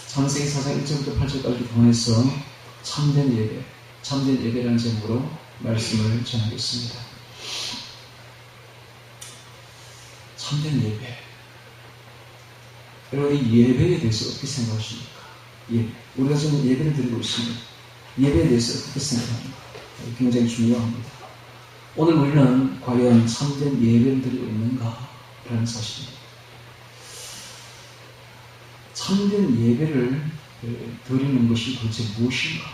창세기 4장 1절부터 8절까지 통해서 참된 예배, 참된 예배라는 제목으로 말씀을 전하겠습니다. 참된 예배. 여러분, 이 예배에 대해서 어떻게 생각하십니까? 예배. 우리가 지금 예배를 드리고 있습니다. 예배에 대해서 어떻게 생각합니까? 굉장히 중요합니다. 오늘 우리는 과연 참된 예배를 드리고 있는가? 라는 사실입니다. 참된 예배를 드리는 것이 도대체 무엇인가?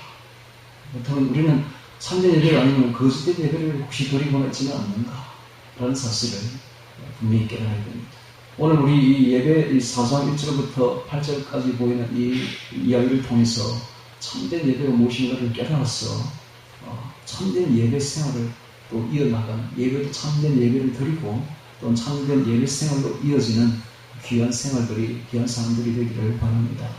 그렇다면 우리는 참된 예배가 아니면 거짓된 예배를 혹시 드리고는 있지는 않는가? 라는 사실을 분명히 깨달아야 됩니다. 오늘 우리 이 예배 4장 1절부터 8절까지 보이는 이 이야기를 통해서 참된 예배가 무엇인가를 깨달아서 참된 예배 생활을 또 이어나가는, 예배도 참된 예배를 드리고 또 참된 예배 생활로 이어지는 귀한 생활들이, 귀한 사람들이 되기를 바랍니다.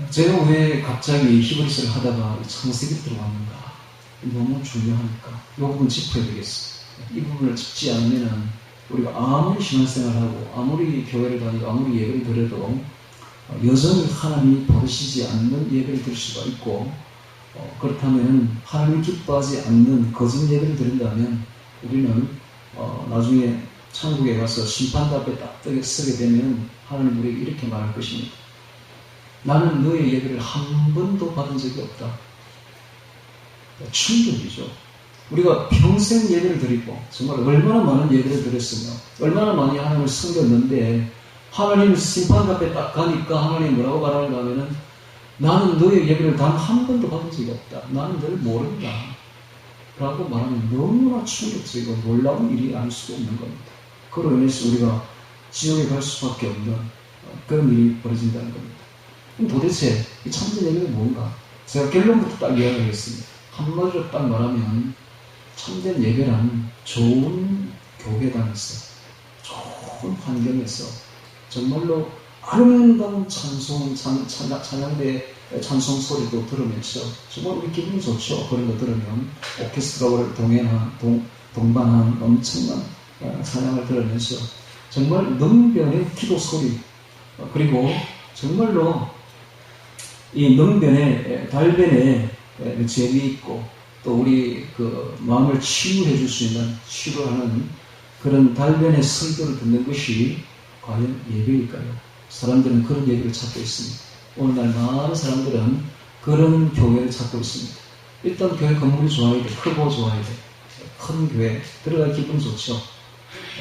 제가 왜 갑자기 히브리서를 하다가 창세기를 들어왔는가? 너무 중요하니까 이 부분 짚어야 되겠어요. 이 부분을 짚지 않으면 우리가 아무리 신앙생활하고 아무리 교회를 다니고 아무리 예배를 드려도 여전히 하나님이 버리시지 않는 예배를 드릴 수가 있고, 그렇다면 하나님이 기뻐하지 않는 거짓 예배를 드린다면 우리는 나중에 천국에 가서 심판대 앞에 딱 서게 되면 하나님 우리에게 이렇게 말할 것입니다. 나는 너의 예배를 한 번도 받은 적이 없다. 충격이죠. 우리가 평생 예배를 드리고 정말 얼마나 많은 예배를 드렸으며 얼마나 많이 하나님을 섬겼는데 하나님 심판대 앞에 딱 가니까 하나님 뭐라고 말하는가 하면은 나는 너의 예배를 단 한 번도 받은 적이 없다. 나는 너를 모른다. 라고 말하면 너무나 충격적이고 놀라운 일이 아닐 수가 없는 겁니다. 그로 인해서 우리가 지옥에 갈 수밖에 없는 그런 일이 벌어진다는 겁니다. 그럼 도대체 이 참된 예배가 뭔가? 제가 결론부터 딱 이야기하겠습니다. 한마디로 딱 말하면 참된 예배란 좋은 교회당에서, 좋은 환경에서 정말로 아름다운 찬양대 찬송 소리도 들으면서 정말 우리 기분이 좋죠. 그런 거 들으면 오케스트라를 동반한 엄청난 찬양을 들으면서 정말 능변의 기도 소리, 그리고 정말로 이 능변의 달변에 재미있고 또 우리 그 마음을 치유해 줄 수 있는, 치료하는 그런 달변의 설교를 듣는 것이 과연 예배일까요? 사람들은 그런 예배를 찾고 있습니다. 오늘날 많은 사람들은 그런 교회를 찾고 있습니다. 일단 교회 건물이 좋아야 돼. 크고 좋아야 돼. 큰 교회 들어갈 기분 좋죠.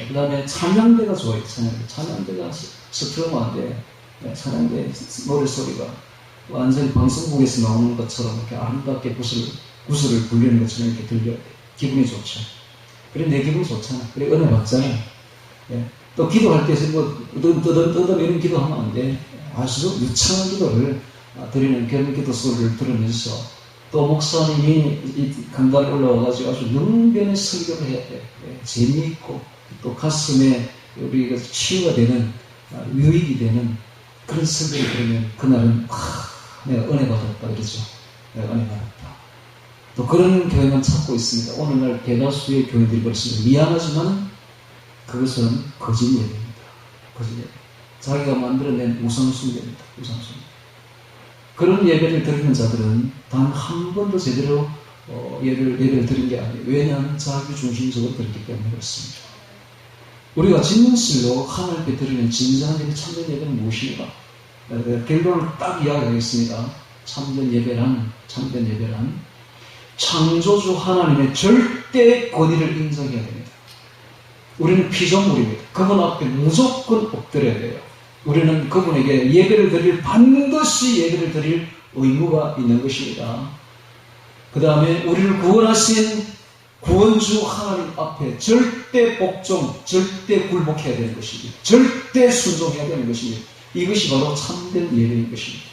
그 다음에 찬양대가 좋아야 돼. 찬양대가 스트럼한데 찬양대 노래소리가 완전히 방송국에서 나오는 것처럼 이렇게 아름답게 구슬을 불리는 것처럼 이렇게 들려야 돼. 기분이 좋죠. 그래, 내 기분이 좋잖아. 그래, 은혜 받잖아. 예. 또 기도할 때 떠들이는 기도하면 안 돼. 아주 유창한 기도를 드리는 그런 기도 소리를 들으면서 또 목사님이 이 강단에 올라와가지고 아주 능변의 설교를 해야 돼. 예. 재미있고 또 가슴에 우리가 치유가 되는, 유익이 되는 그런 설교를 들으면 그날은 내가 은혜 받았다 그러죠. 내가 은혜 받았다. 또 그런 교회만 찾고 있습니다. 오늘날 대다수의 교회들이 그렇습니다. 미안하지만 그것은 거짓 예배입니다. 거짓 예배. 자기가 만들어낸 우상숭배입니다. 우상숭배. 그런 예배를 드리는 자들은 단 한 번도 제대로 예배를 드린 게 아니에요. 왜냐하면 자기 중심적으로 드렸기 때문에 그렇습니다. 우리가 진실로 하나님께 드리는 진정한 예배, 참된 예배는 무엇인가? 결론을 딱 이야기하겠습니다. 참된 예배란 창조주 하나님의 절대 권위를 인정해야 됩니다. 우리는 피조물입니다. 그분 앞에 무조건 엎드려야 돼요. 우리는 그분에게 반드시 예배를 드릴 의무가 있는 것입니다. 그 다음에 우리를 구원하신 구원주 하나님 앞에 절대 복종, 절대 굴복해야 되는 것입니다. 절대 순종해야 되는 것입니다. 이것이 바로 참된 예배인 것입니다.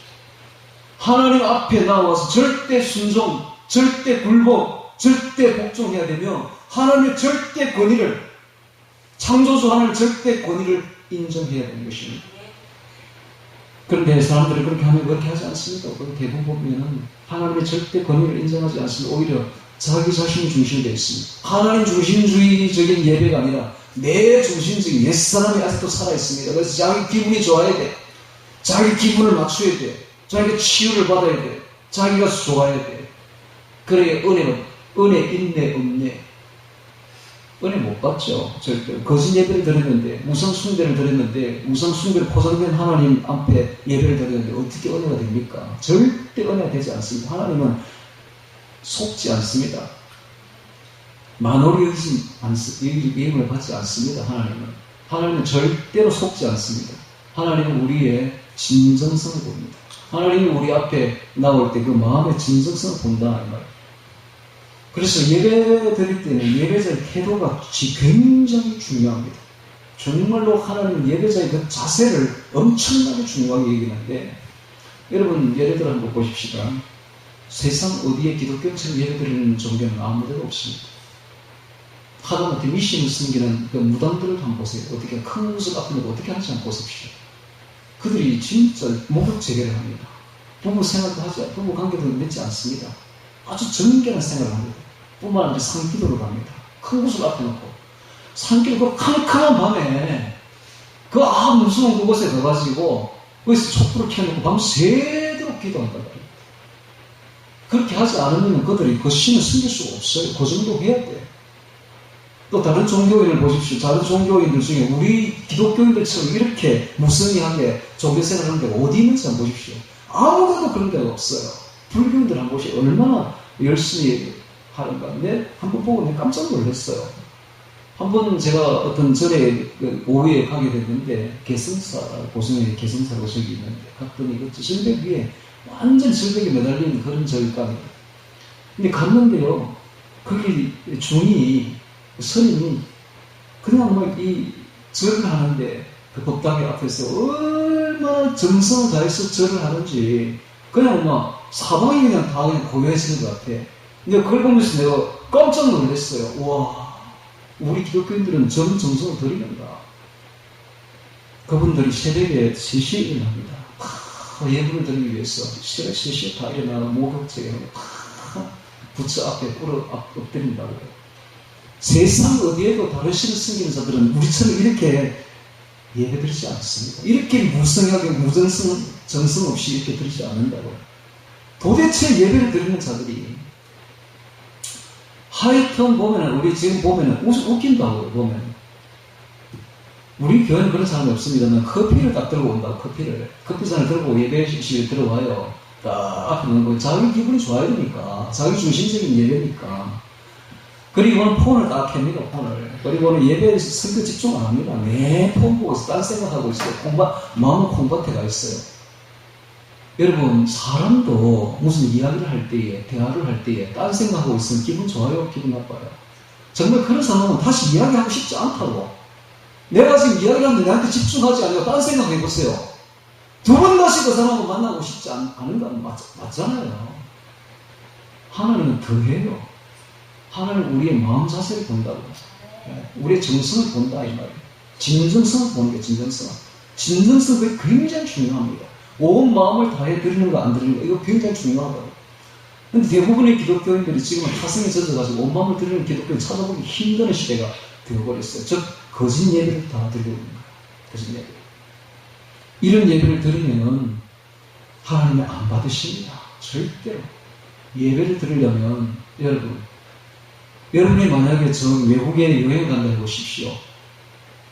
하나님 앞에 나와서 절대 순종, 절대 굴복, 절대 복종해야 되며 하나님의 절대 권위를, 창조주 하나님의 절대 권위를 인정해야 되는 것입니다. 그런데 사람들이 그렇게 하면 그렇게 하지 않습니다. 대부분 보면 하나님의 절대 권위를 인정하지 않습니다. 오히려 자기 자신이 중심이 되어 있습니다. 하나님 중심주의적인 예배가 아니라 내 중심적인 옛사람이 아직도 살아있습니다. 그래서 자기 기분이 좋아야 돼. 자기 기분을 맞춰야 돼. 자기가 치유를 받아야 돼. 자기가 좋아야 돼. 그래야 은혜 있네, 없네. 은혜 못 받죠. 절대. 거짓 예배를 드렸는데, 우상숭배를 드렸는데, 우상숭배를 포장된 하나님 앞에 예배를 드렸는데, 어떻게 은혜가 됩니까? 절대 은혜가 되지 않습니다. 하나님은 속지 않습니다. 만홀히 여김을 받지 않습니다. 하나님은 절대로 속지 않습니다. 하나님은 우리의 진정성을 봅니다. 하나님이 우리 앞에 나올 때 그 마음의 진정성을 본다 이 말이에요. 그래서 예배 드릴 때는 예배자의 태도가 굉장히 중요합니다. 정말로 하나님은 예배자의 그 자세를 엄청나게 중요하게 여기는데, 여러분 예를 들어 한번 보십시다. 세상 어디에 기독교처럼 예배 드리는 종교는 아무데도 없습니다. 하다못해 미신을 숨기는 그 무당들을 한번 보세요. 어떻게 큰 무술 앞에 놓고 어떻게 하는지 한번 보십시오. 그들이 진짜 목욕 재개를 합니다. 부부 생활도 부부 관계도 맺지 않습니다. 아주 정결한 생활을 합니다. 뿐만 아니라 산기도를 갑니다. 큰 곳을 앞에 놓고 산기도 그 캄캄한 밤에 그 무서운 그곳에 가가지고 거기서 촛불을 켜놓고 밤새도록 기도한다. 그렇게 하지 않으면 그들이 그 신을 숨길 수가 없어요. 그 정도 해야 돼. 또 다른 종교인을 보십시오. 다른 종교인들 중에 우리 기독교인들처럼 이렇게 무성의하게 종교생활을 하는 데가 어디 있는지 한번 보십시오. 아무데도 그런 데가 없어요. 불교인들 한번 보십시오. 얼마나 열심히 하는가. 한번 보고 내가 깜짝 놀랐어요. 한번 제가 어떤 절에 오후에 가게 됐는데, 고성에 개성사로 저기 있는데, 갔더니 그 절벽 위에 완전 절벽에 매달린 그런 절감이에요. 근데 갔는데요, 거기 스님이 그냥 뭐 이 절을 하는데, 그 법당의 앞에서 얼마나 정성을 다해서 절을 하는지, 그냥 막 사방이 그냥 다 그냥 고요해지는 것 같아. 근데 그걸 보면서 내가 깜짝 놀랐어요. 와, 우리 기독교인들은 전 정성을 들이는다. 그분들이 새벽에 3시에 일어납니다. 예불을 드리기 위해서 새벽 3시에 다 일어나서 목욕제하고 부처 앞에 엎드린다고요. 세상 어디에도 다른 신을 숨기는 자들은 우리처럼 이렇게 예배드리지 않습니다. 이렇게 무성하게 정성 없이 이렇게 드리지 않는다고요. 도대체 예배를 드리는 자들이 하여튼 보면은, 우리 지금 보면은 웃긴다고요. 보면 우리 교회는 그런 사람이 없습니다만 커피를 딱 들고 온다고. 커피잔을 들고 예배실에 들어와요. 딱 앞에 놓는 거예요. 자기 기분이 좋아야 되니까, 자기 중심적인 예배니까. 그리고는 폰을 딱 켭니다. 그리고는 예배에 설교 집중 안 합니다. 내 폰 보고 딴 생각하고 있어요. 마음은 콩밭에 가 있어요. 여러분, 사람도 무슨 이야기를 할 때에, 대화를 할 때에 딴 생각하고 있으면 기분 좋아요? 기분 나빠요? 정말 그런 상황은 다시 이야기하고 싶지 않다고. 내가 지금 이야기를 하는데 나한테 집중하지 않고 딴 생각해보세요. 두 번 다시 그 사람하고 만나고 싶지 않은 건 맞잖아요. 하나님은 더해요. 하나님은 우리의 마음 자세를 본다고. 우리의 정성을 본다, 이 말이에요. 진정성을 보는 게 진정성 그게 굉장히 중요합니다. 온 마음을 다해 드리는 거 안 드리는 거, 이거 굉장히 중요하다고. 근데 대부분의 기독교인들이 지금은 타성에 젖어가지고 온 마음을 드리는 기독교인 찾아보기 힘든 시대가 되어버렸어요. 즉, 거짓 예배를 다 드리고 있는 거예요. 거짓 예배. 이런 예배를 드리면은 하나님이 안 받으십니다. 절대로. 예배를 드리려면 여러분이 만약에 외국에 여행 간다 해보십시오.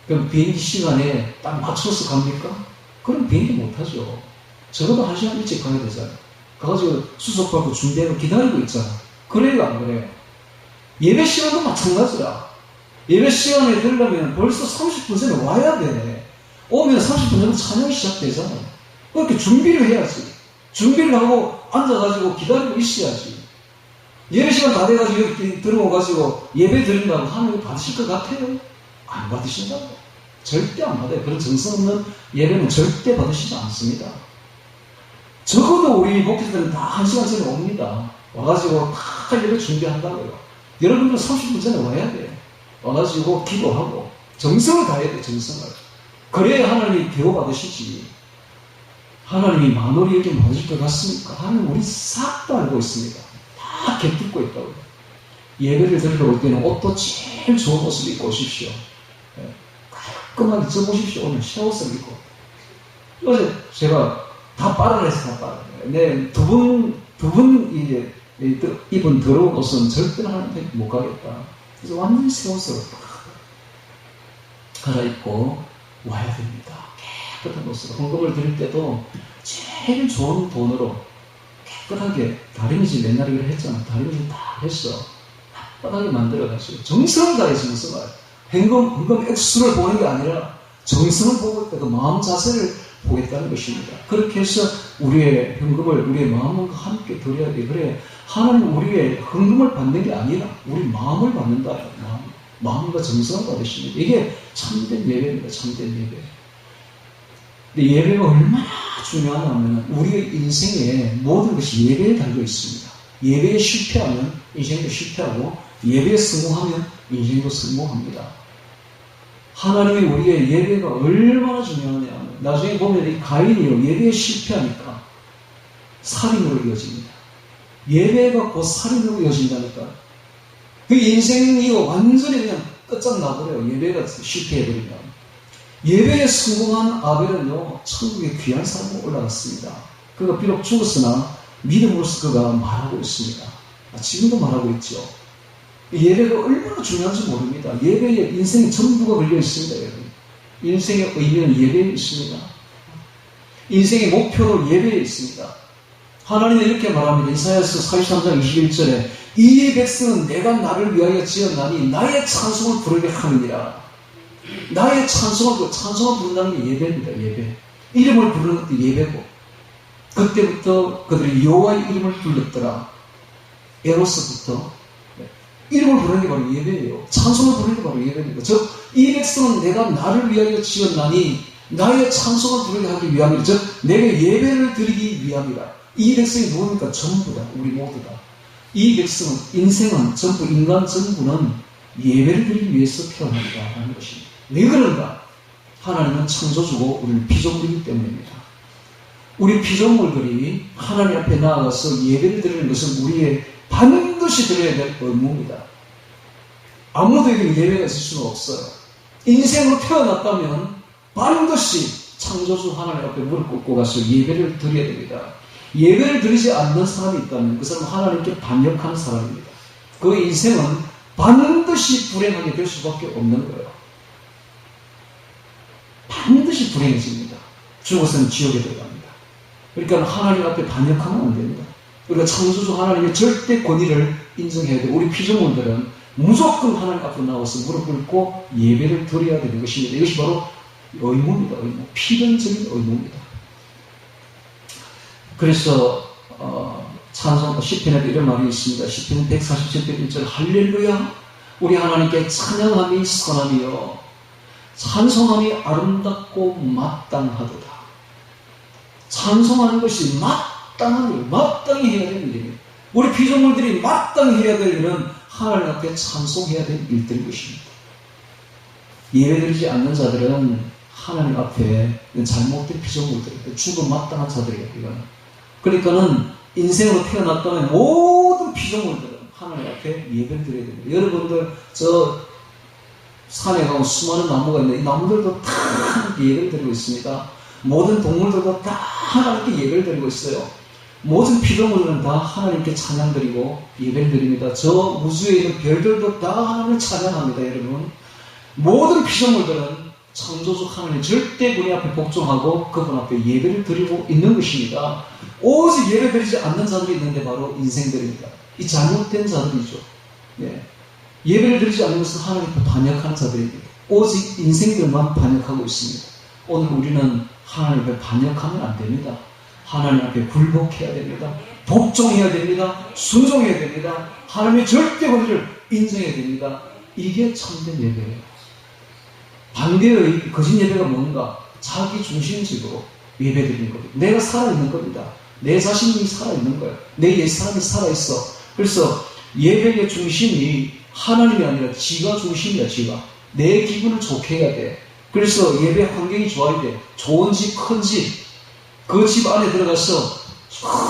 그럼 비행기 시간에 딱 맞춰서 갑니까? 그럼 비행기 못하죠. 적어도 1시간 일찍 가야 되잖아요. 가가지고 수속받고 준비하고 기다리고 있잖아. 그래요, 안 그래요? 예배 시간도 마찬가지야. 예배 시간에 들려면 벌써 30분 전에 와야 돼. 오면 30분 전에 찬양이 시작되잖아요. 그렇게 준비를 해야지. 준비를 하고 앉아가지고 기다리고 있어야지. 예배 시간 다 돼가지고 여기 들어오가지고 예배 드린다고 하나님 받으실 것 같아요? 안 받으신다고. 절대 안 받아요. 그런 정성 없는 예배는 절대 받으시지 않습니다. 적어도 우리 목회자들은 다 1시간 전에 옵니다. 와가지고 다 예배 준비한다고요. 여러분들은 30분 전에 와야 돼요. 와가지고 기도하고 정성을 다해야 돼요. 정성을. 그래야 하나님이 배워받으시지. 하나님이 만홀히 여기면 받으실 것 같습니까? 하나님 우리 싹 다 알고 있습니다. 다 곁듣고 있다고요. 예배를 드리러 올 때는 옷도 제일 좋은 옷을 입고 오십시오. 깔끔하게 접으십시오. 오늘 새 옷을 입고. 어제 제가 다 빨아냈어요, 다 빨아냈어요. 네, 이제, 입은 더러운 옷은 절대 하나님께 못 가겠다. 그래서 완전히 새 옷으로 갈아입고 와야 됩니다. 깨끗한 옷으로. 헌금을 드릴 때도 제일 좋은 돈으로 깨끗하게, 다리미질 옛날에 그래 했잖아. 다리미질 다 했어. 깨끗하게 만들어가지고 정성을 다해서 무슨 말, 헌금 액수를 보는 게 아니라 정성을 보고 있다. 그 마음 자세를 보겠다는 것입니다. 그렇게 해서 우리의 헌금을 우리의 마음과 함께 드려야 돼. 그래, 하나님 우리의 헌금을 받는 게 아니라 우리 마음을 받는다. 마음과 정성을 받으십니다. 이게 참된 예배입니다. 참된 예배. 근데 예배가 얼마나 중요하냐면 우리의 인생의 모든 것이 예배에 달려 있습니다. 예배에 실패하면 인생도 실패하고, 예배에 성공하면 인생도 성공합니다. 하나님이 우리의 예배가 얼마나 중요하냐면, 나중에 보면 이 가인이요, 예배에 실패하니까 살인으로 이어집니다. 예배가 곧 살인으로 이어진다니까. 그 인생이 완전히 그냥 끝장나버려요. 예배가 실패해버리면. 예배에 성공한 아벨은요, 천국에 귀한 사람으로 올라갔습니다. 그가 비록 죽었으나 믿음으로서 그가 말하고 있습니다. 지금도 말하고 있죠. 예배가 얼마나 중요한지 모릅니다. 예배에 인생의 전부가 걸려 있습니다, 여러분. 인생의 의미는 예배에 있습니다. 인생의 목표는 예배에 있습니다. 하나님은 이렇게 말합니다. 이사야서 43장 21절에 이 백성은 내가 나를 위하여 지었나니 나의 찬송을 부르게 하느니라. 나의 찬송을 부른다는 게 예배입니다. 예배. 이름을 부르는 것도 예배고, 그때부터 그들이 여호와의 이름을 불렀더라. 에로스부터 이름을 부르는 게 바로 예배예요. 찬송을 부르는 게 바로 예배입니다. 즉, 이 백성은 내가 나를 위하여 지었나니 나의 찬송을 부르게 하기 위함이라. 즉, 내게 예배를 드리기 위함이라. 이 백성이 누굽니까? 전부다. 우리 모두다. 이 백성은, 인생은 전부, 인간 전부는 예배를 드리기 위해서 태어난다 하는 것입니다. 왜 그런가? 하나님은 창조주고 우리는 피조물이기 때문입니다. 우리 피조물들이 하나님 앞에 나아가서 예배를 드리는 것은 우리의 반드시 드려야 될 의무입니다. 아무도에게 예배가 있을 수는 없어요. 인생으로 태어났다면 반드시 창조주 하나님 앞에 무릎 꿇고 가서 예배를 드려야 됩니다. 예배를 드리지 않는 사람이 있다면 그 사람은 하나님께 반역하는 사람입니다. 그 인생은 반드시 불행하게 될 수밖에 없는 거예요. 반드시 불행해집니다. 죽어서는 지옥에 들어갑니다. 그러니까 하나님 앞에 반역하면 안 됩니다. 우리가 창조주 하나님의 절대 권위를 인정해야 돼요. 우리 피조물들은 무조건 하나님 앞으로 나와서 무릎 꿇고 예배를 드려야 되는 것입니다. 이것이 바로 의무입니다. 의무. 필연적인 의무입니다. 그래서 찬송 시편에도 이런 말이 있습니다. 시편 147편 1절 할렐루야 우리 하나님께 찬양함이 선함이요 찬송함이 아름답고 마땅하도다. 찬송하는 것이 마땅한 일, 마땅히 해야 되는 일입니다. 우리 피조물들이 마땅히 해야 될 일은 하나님 앞에 찬송해야 될 일들인 것입니다. 예배드리지 않는 자들은 하나님 앞에 잘못된 피조물들, 죽음 마땅한 자들이에요. 그러니까는 인생으로 태어났다면 모든 피조물들은 하나님 앞에 예배를 드려야 됩니다. 여러분들 저 산에 가면 수많은 나무가 있는데 이 나무들도 다 하나님께 예배를 드리고 있습니다. 모든 동물들도 다 하나님께 예배를 드리고 있어요. 모든 피조물들은 다 하나님께 찬양 드리고 예배를 드립니다. 저 우주에 있는 별들도 다 하나님을 찬양합니다. 여러분, 모든 피조물들은 창조주 하나님 절대 그분 앞에 복종하고 그분 앞에 예배를 드리고 있는 것입니다. 오직 예배 드리지 않는 자들이 있는데 바로 인생들입니다. 이 잘못된 자들이죠. 네. 예배를 드리지 않는 것은 하나님께 반역하는 자들입니다. 오직 인생들만 반역하고 있습니다. 오늘 우리는 하나님 앞에 반역하면 안 됩니다. 하나님 앞에 굴복해야 됩니다. 복종해야 됩니다. 순종해야 됩니다. 하나님의 절대 권위를 인정해야 됩니다. 이게 참된 예배예요. 반대의 거짓 예배가 뭔가? 자기 중심적으로 예배드리는 겁니다. 내가 살아있는 겁니다. 내 자신이 살아있는 거예요. 내 옛사람이 살아있어. 그래서 예배의 중심이 하나님이 아니라 지가 중심이야. 지가. 내 기분을 좋게 해야 돼. 그래서 예배 환경이 좋아야 돼. 좋은 집, 큰 집. 그 집 안에 들어가서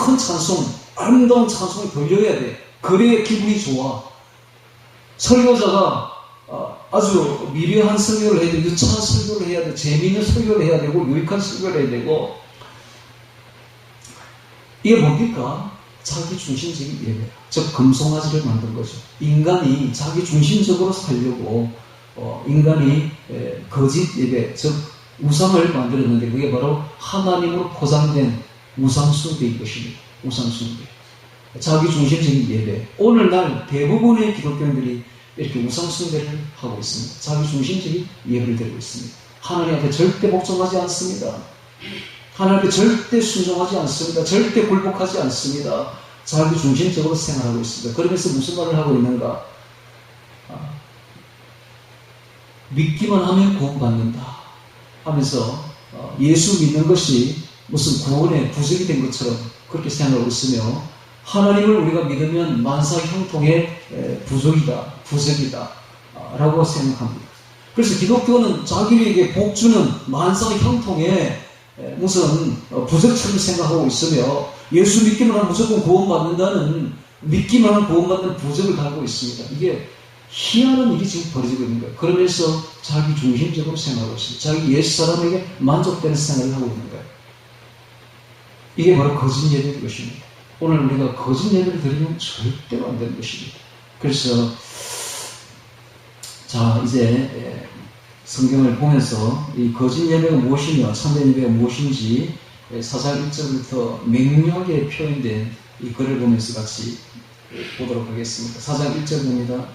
큰 찬송, 아름다운 찬송이 들려야 돼. 그래야 기분이 좋아. 설교자가 아주 미려한 설교를 해야 되고, 유창한 설교를 해야 되고, 재미있는 설교를 해야 되고, 유익한 설교를 해야 되고, 이게 뭡니까? 자기 중심적인 예배. 즉, 금송아지를 만든 거죠. 인간이 자기 중심적으로 살려고, 인간이 거짓 예배, 즉, 우상을 만들었는데, 그게 바로 하나님으로 포장된 우상숭배인 것입니다. 우상숭배. 자기 중심적인 예배. 오늘날 대부분의 기독교인들이 이렇게 우상숭배를 하고 있습니다. 자기 중심적인 예배를 드리고 있습니다. 하나님 앞에 절대 복종하지 않습니다. 하나님 앞에 절대 순종하지 않습니다. 절대 굴복하지 않습니다. 자기 중심적으로 생활하고 있습니다. 그러면서 무슨 말을 하고 있는가? 믿기만 하면 구원받는다 하면서 예수 믿는 것이 무슨 구원의 부적이 된 것처럼 그렇게 생각하고 있으며, 하나님을 우리가 믿으면 만사 형통의 부적이다 라고 생각합니다. 그래서 기독교는 자기에게 복 주는 만사 형통의 무슨 부적처럼 생각하고 있으며, 예수 믿기만 하면 무조건 구원받는다는, 믿기만 하면 구원받는 부적을 달고 있습니다. 이게 희한한 일이 지금 벌어지고 있는 거예요. 그러면서 자기 중심적으로 생각하고 있습니다. 자기 옛사람에게 만족되는 생각을 하고 있는 거예요. 이게 바로 거짓 예배인 것입니다. 오늘 우리가 거짓 예배를 드리면 절대로 안 되는 것입니다. 그래서 자, 이제 성경을 보면서 이 거짓 예배가 무엇이며 참된 예배가 무엇인지 4장 1절부터 명료하게 표현된 이 글을 보면서 같이 보도록 하겠습니다. 4장 1절 봅니다.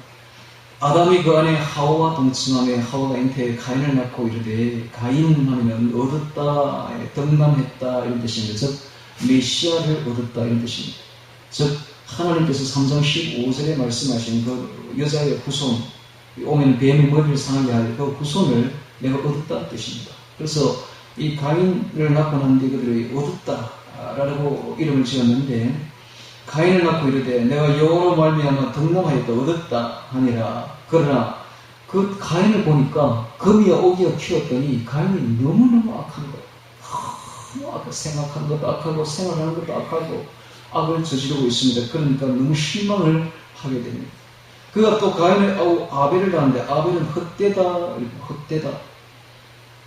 아담이 그 안에 하와와 동침하며 하와가 잉태에 가인을 낳고 이르되, 가인 하면 얻었다, 덕남했다 이런 뜻입니다. 즉 메시아를 얻었다 이런 뜻입니다. 즉 하나님께서 3장 15절에 말씀하신 그 여자의 후손, 오면 뱀의 머리를 상하게 할 그 후손을 내가 얻었다는 뜻입니다. 그래서 이 가인을 낳고 난 뒤 그들이 얻었다라고 이름을 지었는데, 가인을 낳고 이르되 내가 여호와로 말미암아 덕남하였다, 얻었다 하니라. 그러나 그 가인을 보니까 금이야 오기야 키웠더니 가인이 너무너무 악한 거예요. 너무 악하고 생각하는 것도 악하고 생활하는 것도 악하고 악을 저지르고 있습니다. 그러니까 너무 실망을 하게 됩니다. 그가 또 가인을 아벨을 낳았는데 아벨은 헛되다.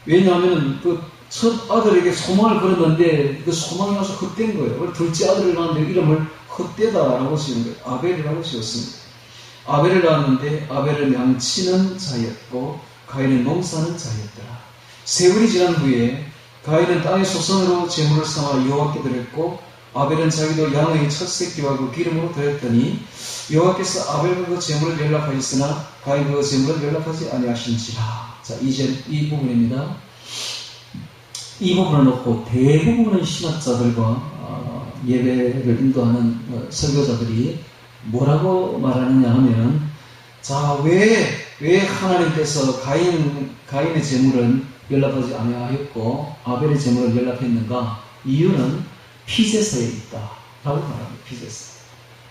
왜냐하면 그 첫 아들에게 소망을 걸었는데 그 소망이 와서 헛된 거예요. 둘째 아들을 낳았는데 이름을 헛되다라고 지은 거예요. 아벨이라고 지었습니다. 아벨을 낳았는데 아벨은 양치는 자였고 가인은 농사는 자였더라. 세월이 지난 후에 가인은 땅의 소산으로 제물을 삼아 여호와께 드렸고, 아벨은 자기도 양의 첫 새끼와 그 기름으로 드렸더니 여호와께서 아벨과 그 제물을 연락하였으나 가인과 그 제물을 연락하지 아니하신지라. 자, 이제 이 부분입니다. 이 부분을 놓고 대부분의 신학자들과 예배를 인도하는 설교자들이 뭐라고 말하느냐 하면, 자, 왜 하나님께서 가인의 제물은 연락하지 아니하였고 아벨의 제물을 연락했는가? 이유는 피제사에 있다 라고 말합니다. 피제사.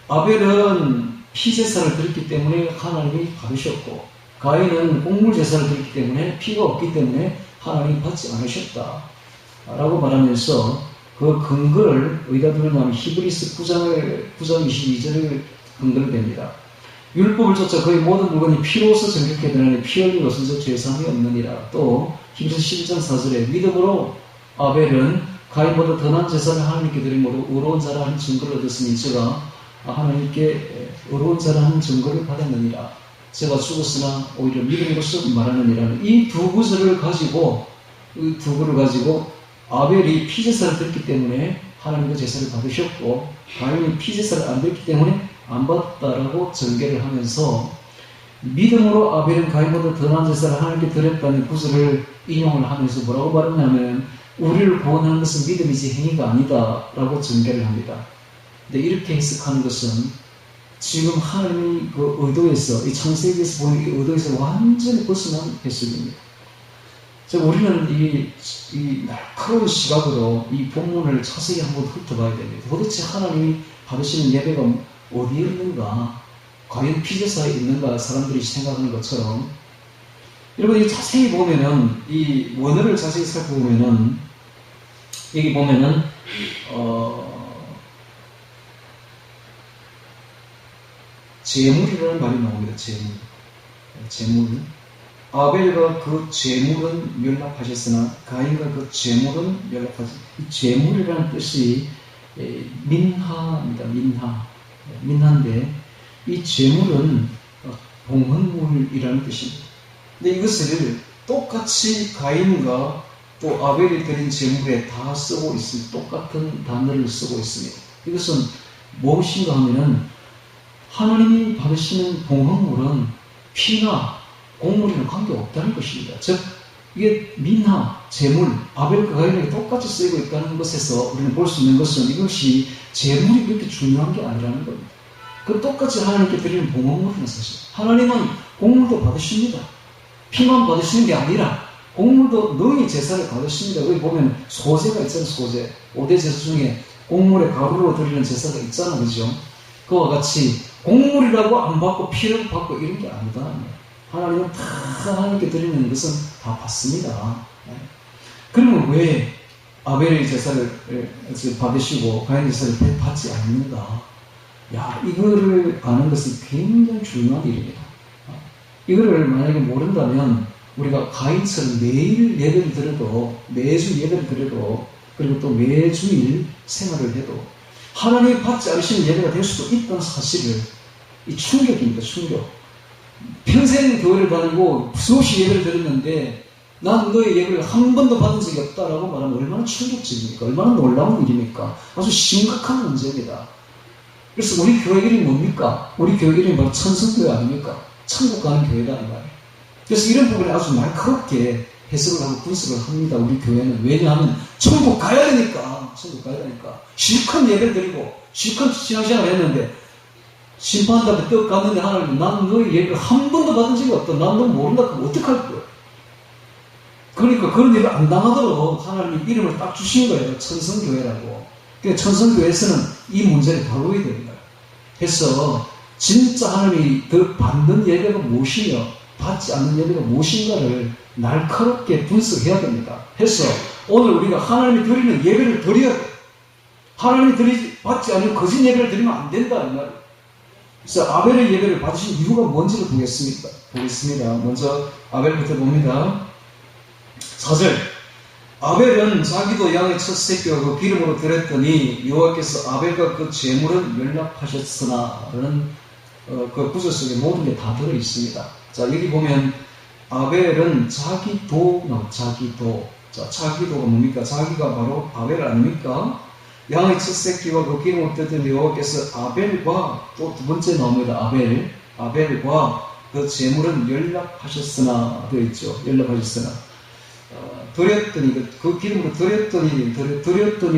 아벨은 피제사를 드렸기 때문에 하나님이 받으셨고, 가인은 곡물제사를 드렸기 때문에 피가 없기 때문에 하나님이 받지 않으셨다 라고 말하면서 그 근거를 어디다 두느냐면 히브리서 9장 22절을 근거를 댑니다. 율법을 쫓아 거의 모든 물건이 피로서 정결케 되나니 피 흘림으로서 죄사함이 없느니라. 또 히브리서 12장 4절에 믿음으로 아벨은 가인보다 더 나은 제사를 하나님께 드림으로 의로운 자라 하는 증거를 얻었으니 제가 하나님께 의로운 자라 하는 증거를 받았느니라. 제가 죽었으나 오히려 믿음으로서 말하느니라는 이 두 구절을 가지고, 아벨이 피제사를 드렸기 때문에 하나님과 제사를 받으셨고, 가인이 피제사를 안 드렸기 때문에 안 받았다라고 전개를 하면서, 믿음으로 아벨은 가인보다 더 나은 제사를 하나님께 드렸다는 구절을 인용을 하면서 뭐라고 말하냐면, 우리를 구원하는 것은 믿음이지 행위가 아니다 라고 전개를 합니다. 근데 이렇게 해석하는 것은 지금 하나님의 그 의도에서, 이 창세기에서 보는 이 의도에서 완전히 벗어난 해석입니다. 우리는 이 날카로운 시각으로 이 본문을 자세히 한번 훑어봐야 됩니다. 도대체 하나님이 받으시는 예배가 어디에 있는가? 과연 피제사에 있는가? 사람들이 생각하는 것처럼. 여러분, 이 자세히 보면은, 이 원어를 자세히 살펴보면은, 여기 보면은, 재물이라는 말이 나옵니다. 재물. 아벨과 그 제물은 연락하셨으나 가인과 그 제물은 연락하지. 이 제물이라는 뜻이 민하입니다. 민하인데 이 제물은 봉헌물이라는 뜻입니다. 근데 이것을 똑같이 가인과 또 아벨이 드린 제물에 다 쓰고 있습니다. 똑같은 단어를 쓰고 있습니다. 이것은 무엇인가 하면은 하나님이 받으시는 봉헌물은 피나 곡물이랑 관계없다는 것입니다. 즉 이게 민하, 제물, 아벨과 가인에게 똑같이 쓰이고 있다는 것에서 우리는 볼 수 있는 것은 이것이 제물이 그렇게 중요한 게 아니라는 겁니다. 그 똑같이 하나님께 드리는 봉헌물이라는 사실. 하나님은 곡물도 받으십니다. 피만 받으시는 게 아니라 곡물도 능히 제사를 받으십니다. 여기 보면 소제가 있잖아요. 소제. 5대 제사 중에 곡물의 가루로 드리는 제사가 있잖아요. 그죠? 그와 같이 곡물이라고 안 받고 피를 받고 이런 게 아니다. 하나님은 다 하나님께 드리는 것은 다 받습니다. 그러면 왜 아벨의 제사를 받으시고 가인의 제사를 받지 않는가? 야, 이거를 아는 것은 굉장히 중요한 일입니다. 이거를 만약에 모른다면 우리가 가인처럼 매일 예배를 드려도 매주 예배를 드려도 그리고 또 매주일 생활을 해도 하나님이 받지 않으시는 예배가 될 수도 있다는 사실을 이 충격입니다. 충격. 평생 교회를 다니고 수없이 예배를 드렸는데 난 너의 예배를 한 번도 받은 적이 없다라고 말하면 얼마나 충격적입니까? 얼마나 놀라운 일입니까? 아주 심각한 문제입니다. 그래서 우리 교회 이름이 뭡니까? 우리 교회 이름이 바로 천성교회 아닙니까? 천국 가는 교회다 이 말이에요. 그래서 이런 부분에 아주 날카롭게 해석을 하고 분석을 합니다. 우리 교회는. 왜냐하면 천국 가야 되니까. 천국 가야 되니까. 실컷 예배를 드리고 실컷 신앙생활을 했는데 심판한테 떡 갔는데 하나님 난 너의 예배를 한 번도 받은 적이 없다. 난 너 모른다. 그럼 어떡할 거야? 그러니까 그런 일을 안 당하도록 하나님 이름을 딱 주신 거예요. 천성교회라고. 그러니까 천성교회에서는 이 문제를 다루어야 됩니다. 그래서 진짜 하나님이 받는 예배가 무엇이며 받지 않는 예배가 무엇인가를 날카롭게 분석해야 됩니다. 해서 오늘 우리가 하나님이 드리는 예배를 드려야 돼. 하나님이 받지 않으면 거짓 예배를 드리면 안 된다 이 말이에요. 그래서 아벨의 예배를 받으신 이유가 뭔지를 보겠습니다. 먼저 아벨부터 봅니다. 4절. 아벨은 자기도 양의 첫 새끼와 그 기름으로 드렸더니 여호와께서 아벨과 그 제물은 연락하셨으나 라는 그 구절 속에 모든 게 다 들어있습니다. 자, 여기 보면 아벨은 자기도. 자, 자기도가 뭡니까? 자기가 바로 아벨 아닙니까? 양의 첫 새끼와 그 기름으로 드렸더니 여호와께서 아벨과 또 두 번째 나옵니다. 아벨과 그 제물은 연락하셨으나 되어 있죠. 연락하셨으나. 드렸더니, 그 기름으로 드렸더니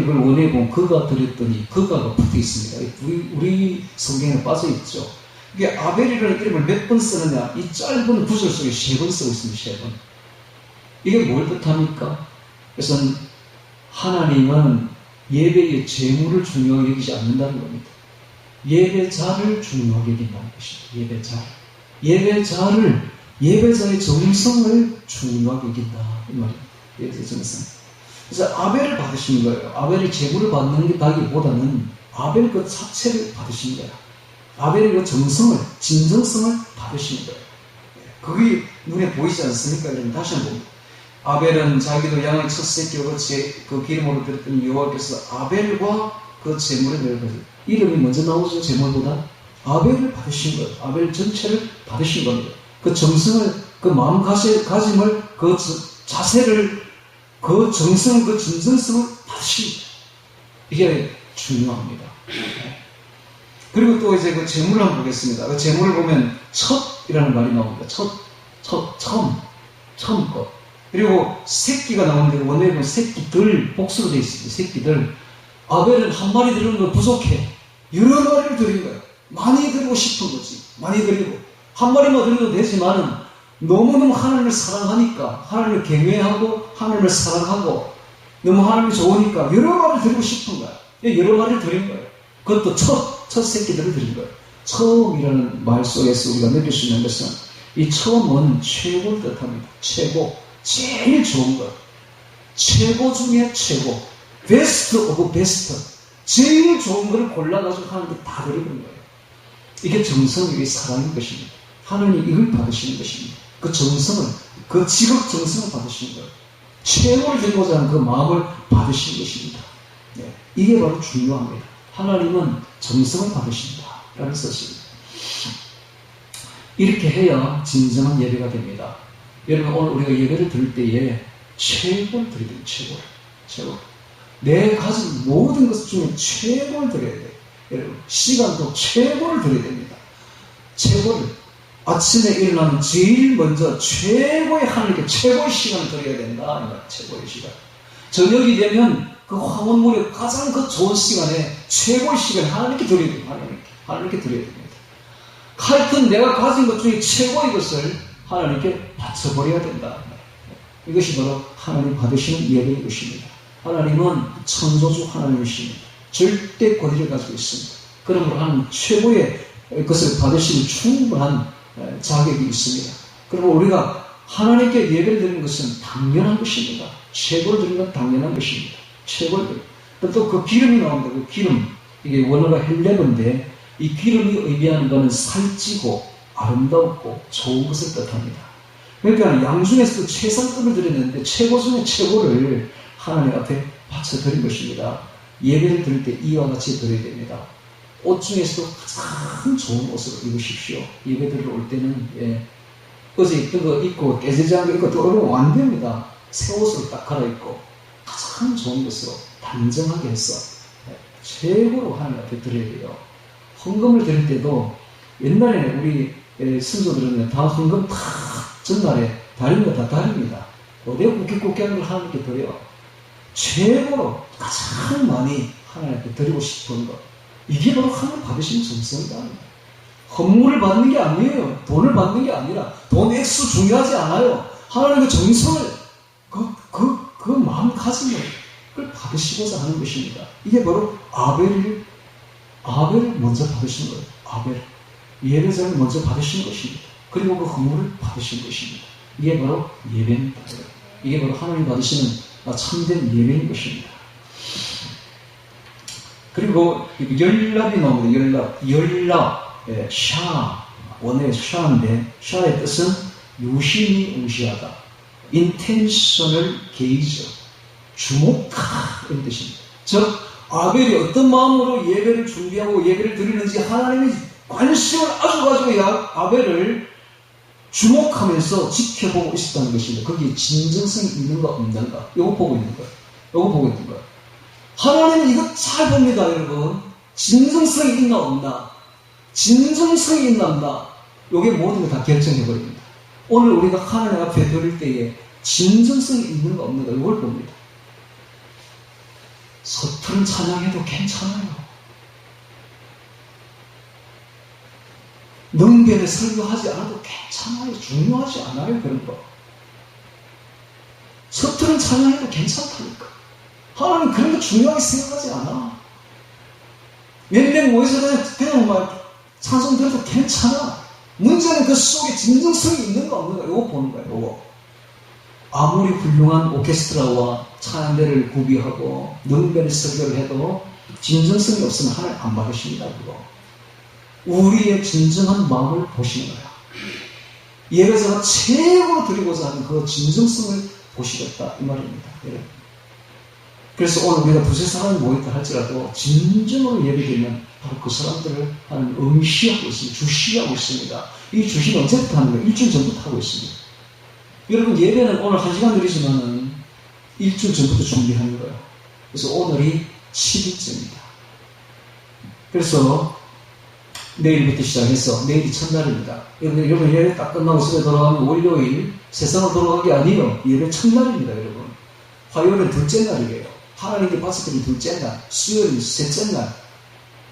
그걸 원해 보면 그가 드렸더니, 그가가 붙어 있습니다. 우리 성경에 빠져 있죠. 이게 아벨이라는 이름을 몇 번 쓰느냐? 이 짧은 구절 속에 3번 쓰고 있습니다. 3번. 이게 뭘 뜻합니까? 그래서 하나님은 예배의 제물을 중요하게 여기지 않는다는 겁니다. 예배자를 중요하게 여긴다는 것입니다. 예배자의 정성을 중요하게 여긴다. 이 말이에요. 예배자의 정성. 그래서 아벨을 받으시는 거예요. 아벨이 제물을 받는 게 다기보다는 아벨 그 자체를 받으시는 거예요. 아벨의 그 정성을, 진정성을 받으시는 거예요. 그게 눈에 보이지 않습니까? 여러분 다시 한번 봅니다. 아벨은 자기도 양의 첫 새끼와 그 기름으로 드렸더니 여호와께서 아벨과 그 제물을 내려가지고 이름이 먼저 나오죠. 제물보다 아벨을 받으신 거예요. 아벨 전체를 받으신 겁니다. 그 정성을, 그 마음가짐을, 그 자세를, 그 정성, 그 진정성을 받으신 거예요. 이게 중요합니다. 그리고 또 이제 그 제물을 한번 보겠습니다. 그 제물을 보면 첫이라는 말이 나옵니다. 처음 것. 그리고 새끼가 나오는데 원어에 보면 새끼들, 복수로 되어 있습니다. 새끼들. 아벨은 한 마리 드리는 건 부족해. 여러 마리를 드린 거예요. 많이 드리고 싶은 거지. 많이 드리고. 한 마리만 드려도 되지만은 너무너무 하나님을 사랑하니까, 하나님을 경외하고, 하나님을 사랑하고, 너무 하나님이 좋으니까 여러 마리를 드리고 싶은 거야. 여러 마리를 드린 거예요. 그것도 첫 새끼들을 드린 거예요. 처음이라는 말 속에서 우리가 느낄 수 있는 것은 이 처음은 최고를 뜻합니다. 최고. 제일 좋은 것. 최고 중에 최고. 베스트 오브 베스트. 제일 좋은 걸 골라가지고 하나님께 다 드리는 거예요. 이게 정성, 이게 사랑인 것입니다. 하나님 이걸 받으시는 것입니다. 그 정성을, 그 지극 정성을 받으시는 거예요. 최고를 드리고자 하는 그 마음을 받으시는 것입니다. 네, 이게 바로 중요합니다. 하나님은 정성을 받으신다 라는 뜻입니다. 이렇게 해야 진정한 예배가 됩니다. 여러분, 오늘 우리가 예배를 드릴 때에 최고를 드려야 돼요. 최고. 내 가진 모든 것 중에 최고를 드려야 돼요. 여러분, 시간도 최고를 드려야 됩니다. 최고를. 아침에 일어나면 제일 먼저 최고의 하나님께 최고의 시간을 드려야 된다. 최고의 시간. 저녁이 되면 그 황혼무렵 가장 그 좋은 시간에 최고의 시간을 하나님께 드려야 됩니다. 하나님께 드려야 됩니다. 하여튼 내가 가진 것 중에 최고의 것을 하나님께 바쳐버려야 된다. 이것이 바로 하나님 받으시는 예배인 것입니다. 하나님은 창조주 하나님이십니다. 절대 권위를 가지고 있습니다. 그러므로 하나님 최고의 것을 받으시는 충분한 자격이 있습니다. 그러므로 우리가 하나님께 예배를 드리는 것은 당연한 것입니다. 최고를 드리는 건 당연한 것입니다. 최고를 드리는 것. 또 그 기름이 나옵니다. 그 기름. 이게 원어가 헬레브인데 이 기름이 의미하는 것은 살찌고 아름답고 좋은 것을 뜻합니다. 그러니까 양중에서도 최상급을 드렸는데 최고 중에 최고를 하나님 앞에 바쳐드린 것입니다. 예배를 드릴 때 이와 같이 드려야 됩니다. 옷 중에서도 가장 좋은 옷을 입으십시오. 예배 드리러 올 때는 어제 입던 거 입고 깨지지 않은 거 입고 들어오면 안 됩니다. 새 옷으로 딱 갈아입고 가장 좋은 것으로 단정하게 해서 최고로 하나님 앞에 드려야 돼요. 헌금을 드릴 때도 옛날에 우리 선조들은 다 헌금 다 전날에 다른 거 다 다릅니다. 어디 굽게 하는 걸 하나님께 드려요. 최고로 가장 많이 하나님께 드리고 싶은 것. 이게 바로 하나님 받으시는 정성이다. 헌물을 받는 게 아니에요. 돈을 받는 게 아니라 돈 액수 중요하지 않아요. 하나님의 정성을 그 마음 가짐을 그걸 받으시고자 하는 것입니다. 이게 바로 아벨을 먼저 받으신 거예요. 아벨. 예배자를 먼저 받으신 것입니다. 그리고 그 헌물을 받으신 것입니다. 이게 바로 예배입니다. 이게 바로 하나님 받으시는 참된 예배인 것입니다. 그리고 열납이 나옵니다. 열납. 샤. 원어의 샤인데 샤의 뜻은 유심히 응시하다. intentional gaze. 주목하 이런 뜻입니다. 즉 아벨이 어떤 마음으로 예배를 준비하고 예배를 드리는지 하나님이 관심을 아주 가지고 아벨을 주목하면서 지켜보고 있었다는 것입니다. 거기에 진정성이 있는가 없는가 이거 보고 있는 거예요. 하나님은 이거 잘 봅니다. 여러분. 진정성이 있나 없나, 진정성이 있나 없나, 이게 모든 걸 다 결정해버립니다. 오늘 우리가 하나님 앞에 드릴 때에 진정성이 있는가 없는가 이걸 봅니다. 서투른 찬양해도 괜찮아요. 능변에 설교하지 않아도 괜찮아요. 중요하지 않아요. 그런 거. 서투른 찬양해도 괜찮다니까. 하나님 그런 거 중요하게 생각하지 않아. 몇 명 모여서 그냥 막 찬송 들어도 괜찮아. 문제는 그 속에 진정성이 있는가 없는가 이거 보는 거예요. 이거. 아무리 훌륭한 오케스트라와 찬양대를 구비하고 능변의 설교를 해도 진정성이 없으면 하나님 안 받으십니다. 그거. 우리의 진정한 마음을 보시는 거야. 예배자가 최고로 드리고자 하는 그 진정성을 보시겠다 이 말입니다. 그래서 오늘 우리가 두세 사람이 모였다 할지라도 진정으로 예배드리면 바로 그 사람들을 하나님 응시하고 있습니다. 주시하고 있습니다. 이 주시는 언제부터 하는 거예요? 일주일 전부터 하고 있습니다. 여러분 예배는 오늘 1시간 드리지만은 일주일 전부터 준비하는 거예요. 그래서 오늘이 10일째입니다. 그래서 내일부터 시작해서 내일이 첫날입니다. 여러분 예배 딱 끝나고 집에 돌아가면 월요일 세상으로 돌아간 게 아니에요. 예배 첫날입니다. 여러분. 화요일은 둘째 날이에요. 하나님께 바쳐드린 둘째 날, 수요일 셋째 날,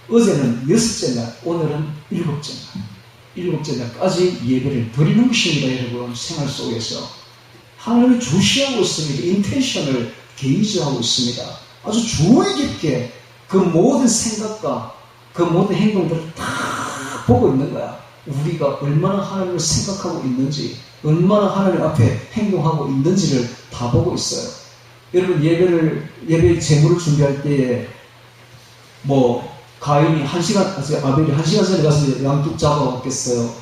어제는 여섯째 날, 오늘은 일곱째 날. 일곱째 날까지 예배를 드리는 것입니다. 여러분 생활 속에서 하나님이 주시하고 있습니다. 인텐션을 게이지하고 있습니다. 아주 주의 깊게 그 모든 생각과 그 모든 행동들을 다 보고 있는 거야. 우리가 얼마나 하나님을 생각하고 있는지, 얼마나 하나님 앞에 행동하고 있는지를 다 보고 있어요. 여러분 예배 제물을 준비할 때에 가인이 아벨이 1시간 전에 가서 양쪽 잡아왔겠어요?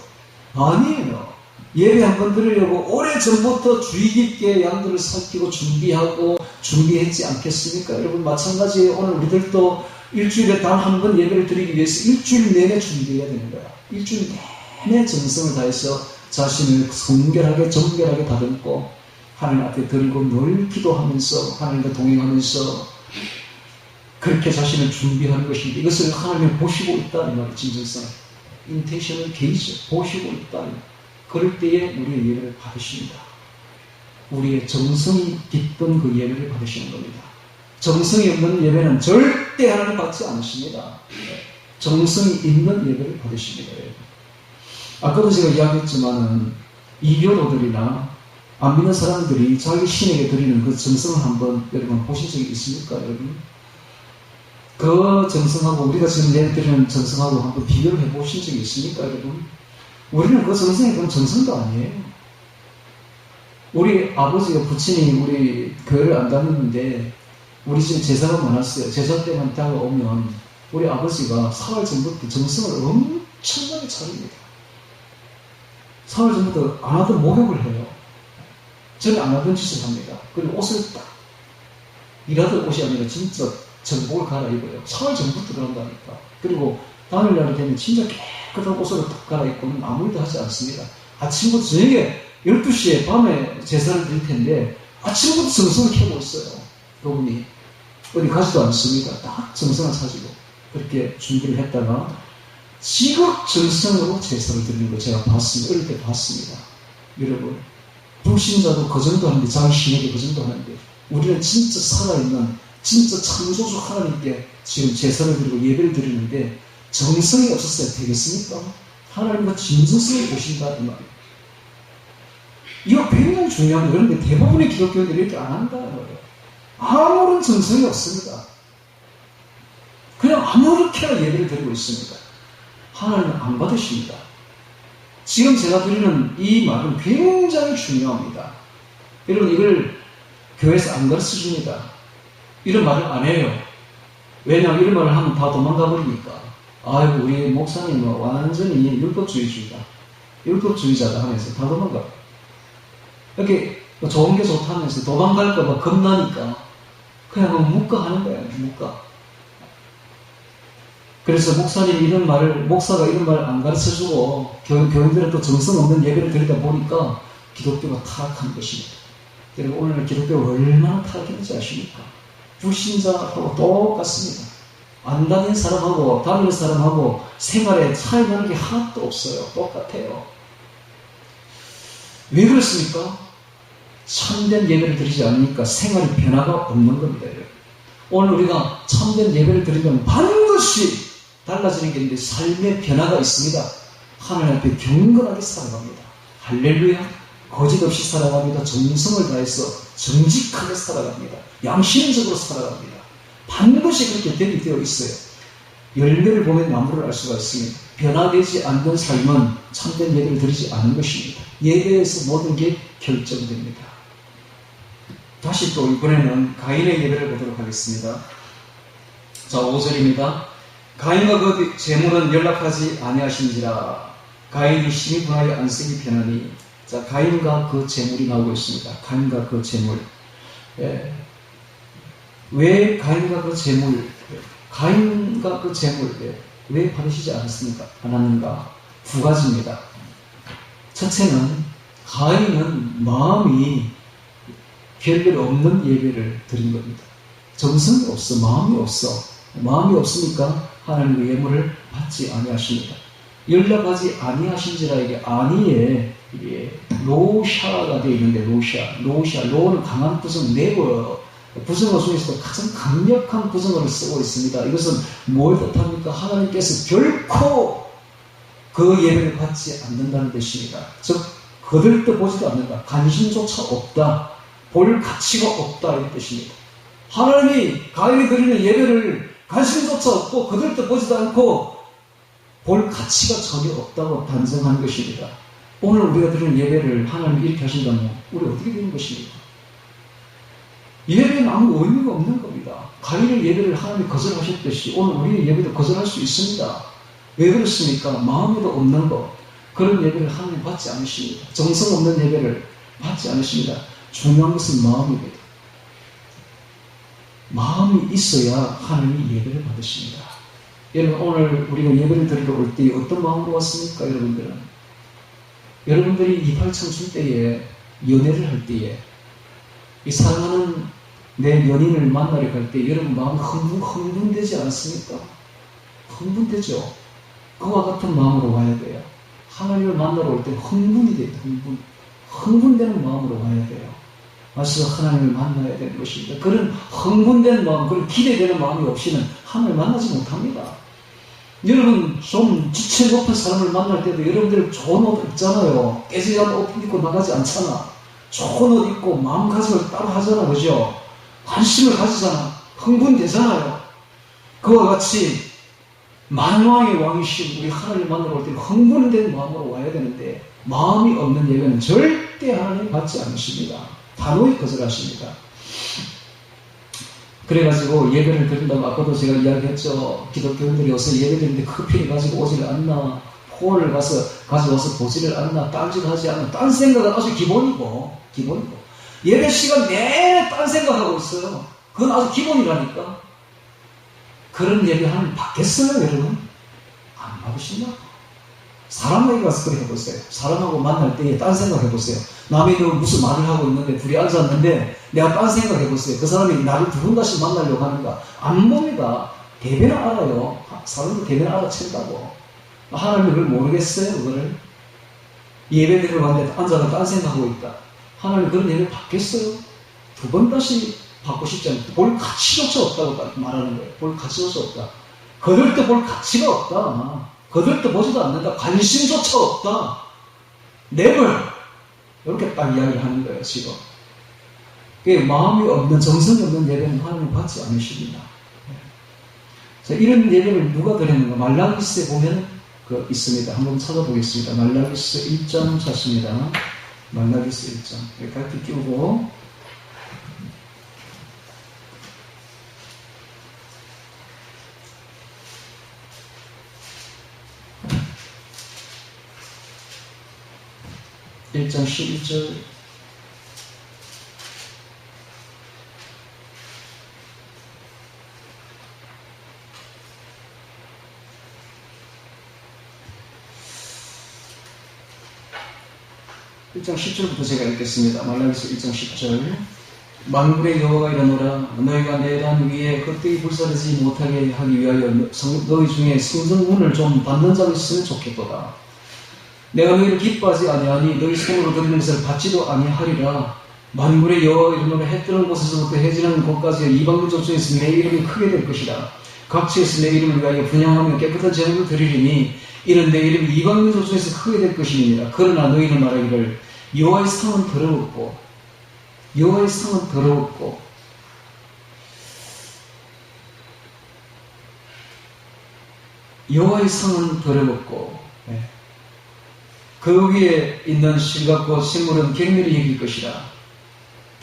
아니에요. 예배 한 번 드리려고 오래전부터 주의 깊게 양들을 살피고 준비했지 않겠습니까? 여러분, 마찬가지예요. 오늘 우리들도 일주일에 단 한 번 예배를 드리기 위해서 일주일 내내 준비해야 되는 거야. 일주일 내내 정성을 다해서 자신을 정결하게 다듬고 하나님 앞에 드리고 늘 기도하면서 하나님과 동행하면서 그렇게 자신을 준비하는 것인데, 이것을 하나님이 보시고 있다 이 말이에요. 진정성 인텐션을 게이지 보시고 있다. 그럴 때에 우리의 예배를 받으십니다. 우리의 정성이 깊은 그 예배를 받으시는 겁니다. 정성이 없는 예배는 절대 하나님 받지 않으십니다. 정성이 있는 예배를 받으십니다. 아까도 제가 이야기했지만은 이교도들이나 안 믿는 사람들이 자기 신에게 드리는 그 정성을 한번 여러분 보신 적이 있습니까? 여러분, 그 정성하고 우리가 지금 내드리는 정성하고 한번 비교를 해보신 적이 있습니까? 여러분, 우리는 그 정성이 그런 정성도 아니에요. 우리 아버지가 부친이 우리 교회를 안 다녔는데 우리 집에 제사가 많았어요. 제사 때만 다가오면 우리 아버지가 4월 전부터 정성을 엄청나게 차립니다. 4월 전부터 안 하던 목욕을 해요. 저는 안 하던 짓을 합니다. 그리고 옷을 딱 일하던 옷이 아니라 진짜 정복을 갈아입어요. 4월 전부터 그런다니까. 그리고 당일날이 되면 진짜 깨끗한 옷을 딱 갈아입고는 아무 일도 하지 않습니다. 아침부터 저녁에 12시에 밤에 제사를 드릴 텐데 아침부터 정성을 켜고 있어요. 그분이 어디 가지도 않습니다. 딱 정성을 차지고 그렇게 준비를 했다가 지극정성으로 제사를 드리는 거 제가 봤습니다. 어릴 때 봤습니다. 여러분, 불신자도 그 정도 하는데, 자기 신에게 그 정도 하는데, 우리는 진짜 살아있는 진짜 창조주 하나님께 지금 제사를 드리고 예배를 드리는데 정성이 없었어야 되겠습니까? 하나님과 진정성을 보신다 이 말이에요. 이거 굉장히 중요한 거예요. 그런데 대부분의 기독교인들이 이렇게 안 한다 이 말이에요. 아무런 정성이 없습니다. 그냥 아무렇게나 예배를 드리고 있습니다. 하나님은 안 받으십니다. 지금 제가 드리는 이 말은 굉장히 중요합니다. 여러분, 이걸 교회에서 안 가르쳐 줍니다. 이런 말을 안 해요. 왜냐하면 이런 말을 하면 다 도망가 버리니까. 아이고, 우리 목사님은 완전히 율법주의자다 하면서 다 도망가. 이렇게 좋은 게 좋다면서 도망갈까봐 겁나니까 그냥 묵과하는 거예요. 묵과. 그래서 목사가 이런 말을 안 가르쳐주고 교인들은 또 정성 없는 예배를 드리다 보니까 기독교가 타락한 것입니다. 여러분, 오늘 기독교가 얼마나 타락했는지 아십니까? 불신자하고 똑같습니다. 안 다니는 사람하고 다니는 사람하고 생활에 차이 나는 게 하나도 없어요. 똑같아요. 왜 그렇습니까? 참된 예배를 드리지 않으니까 생활에 변화가 없는 겁니다. 오늘 우리가 참된 예배를 드리면 반드시 달라지는 게 있는데 삶의 변화가 있습니다. 하나님 앞에 경건하게 살아갑니다. 할렐루야. 거짓 없이 살아갑니다. 정성을 다해서 정직하게 살아갑니다. 양심적으로 살아갑니다. 반드시 그렇게 되어 있어요. 열매를 보면 나무를 알 수가 있습니다. 변화되지 않는 삶은 참된 예배를 드리지 않은 것입니다. 예배에서 모든 게 결정됩니다. 다시 또 이번에는 가인의 예배를 보도록 하겠습니다. 자, 5절입니다. 가인과 그 재물은 연락하지 아니하신지라. 가인이 심히 분하여 안색이 변하니. 자, 가인과 그 재물이 나오고 있습니다. 가인과 그 재물. 왜 가인과 그 재물, 왜 받으시지 않았는가? 두 가지입니다. 첫째는 가인은 마음이 별별 없는 예배를 드린 겁니다. 정성이 없어, 마음이 없어. 마음이 없으니까 하나님의 예물을 받지 아니하십니다. 연락하지 아니하신지라. 이게 아니에 로샤가 되어 있는데, 로는 강한 부정, 네버 부정어 중에서도 가장 강력한 부정어를 쓰고 있습니다. 이것은 뭘 뜻합니까? 하나님께서 결코 그 예배를 받지 않는다는 뜻입니다. 즉, 거들떠보지도 않는다. 관심조차 없다. 볼 가치가 없다. 이런 뜻입니다. 하나님이 가인이 드리는 예배를 관심조차 없고 거들떠보지도 않고 볼 가치가 전혀 없다고 단정하는 것입니다. 오늘 우리가 드리는 예배를 하나님이 이렇게 하신다면 우리 어떻게 되는 것입니까? 예배는 아무 의미가 없는 겁니다. 가인의 예배를 하나님이 거절하셨듯이 오늘 우리의 예배도 거절할 수 있습니다. 왜 그렇습니까? 마음에도 없는 것. 그런 예배를 하나님 받지 않으십니다. 정성 없는 예배를 받지 않으십니다. 중요한 것은 마음입니다. 마음이 있어야 하나님이 예배를 받으십니다. 여러분, 오늘 우리가 예배를 드리러 올 때 어떤 마음으로 왔습니까? 여러분들은? 여러분들이 28 청춘 때에 연애를 할 때에 이 사랑하는 내 연인을 만나러 갈 때 여러분 마음이 흥분되지 않습니까? 흥분되죠? 그와 같은 마음으로 와야 돼요. 하나님을 만나러 올 때 흥분이 돼요. 흥분되는 마음으로 와야 돼요. 와서 하나님을 만나야 되는 것입니다. 그런 흥분된 마음, 그런 기대되는 마음이 없이는 하나님을 만나지 못합니다. 여러분, 좀 지체 높은 사람을 만날 때도 여러분들 좋은 옷 입잖아요. 깨지한 옷 입고 나가지 않잖아. 좋은 옷 입고 마음가짐을 따로 하잖아. 그죠? 관심을 가지잖아. 흥분되잖아요. 그와 같이 만왕의 왕이신 우리 하나님을 만나러 올 때 흥분된 마음으로 와야 되는데 마음이 없는 예배는 절대 하나님 받지 않으십니다. 단호히 거절하십니다. 그래가지고 예배를 드린다고 아까도 제가 이야기했죠. 기독교인들이 요새 예배 드리는데 커피를 가지고 오지를 않나, 폰을 가져와서 보지를 않나, 딴짓하지 않나, 딴 생각은 아주 기본이고. 예배 시간 내내 딴 생각하고 있어요. 그건 아주 기본이라니까. 그런 예배 하나님 받겠어요, 여러분? 안 받으신다. 사람에게 가서 그래 해보세요. 사람하고 만날 때 딴 생각 해보세요. 남이 무슨 말을 하고 있는데 둘이 앉았는데 내가 딴 생각 해보세요. 그 사람이 나를 두 번 다시 만나려고 하는가? 안 봅니다. 대변을 알아요. 사람도 대변을 알아챈다고. 하나님이 그걸 모르겠어요, 그거를. 예배 드리러 갔는데 앉아서 딴 생각하고 있다. 하나님 그런 예배 받겠어요? 두 번 다시 받고 싶지 않고 볼 가치조차 없다고 말하는 거예요. 볼 가치조차 없다. 거들떠 볼 가치가 없다. 거들떠 보지도 않는다. 관심조차 없다. never. 이렇게 딱 이야기를 하는 거예요, 지금. 마음이 없는, 정성이 없는 예배는 하나님 받지 않으십니다. 자, 이런 예배를 누가 드리는가? 말라기스에 보면 있습니다. 한번 찾아보겠습니다. 말라기스 1장 찾습니다. 말라기스 1장. 이렇게 띄우고, (1장 11절) (1장 10절부터) 제가 읽겠습니다. 말라기서 1장 10절. 만군의 여호와가 이르노라. 너희가 내 단 위에 헛되이 불사르지 못하게 하기 위하여 너희 중에 성전문을 좀 받는 자가 있으면 좋겠도다. 내가 너희를 기뻐하지 아니하니 너희 손으로 드리는 것을 받지도 아니하리라. 만군의 여호와가 이르노라. 해 뜨는 곳에서부터 해지는 곳까지 이방인 족속에서 내 이름이 크게 될 것이다. 각지에서 내 이름을 위하여 분향하며 깨끗한 제물을 드리리니 이는 내 이름이 이방인 족속에서 크게 될 것이니라. 그러나 너희는 말하기를 여호와의 상은 더러웠고 여호와의 상은 더러웠고 여호와의 상은 더러웠고 그 위에 있는 실같고 식물은 갱멸히 여길 것이라.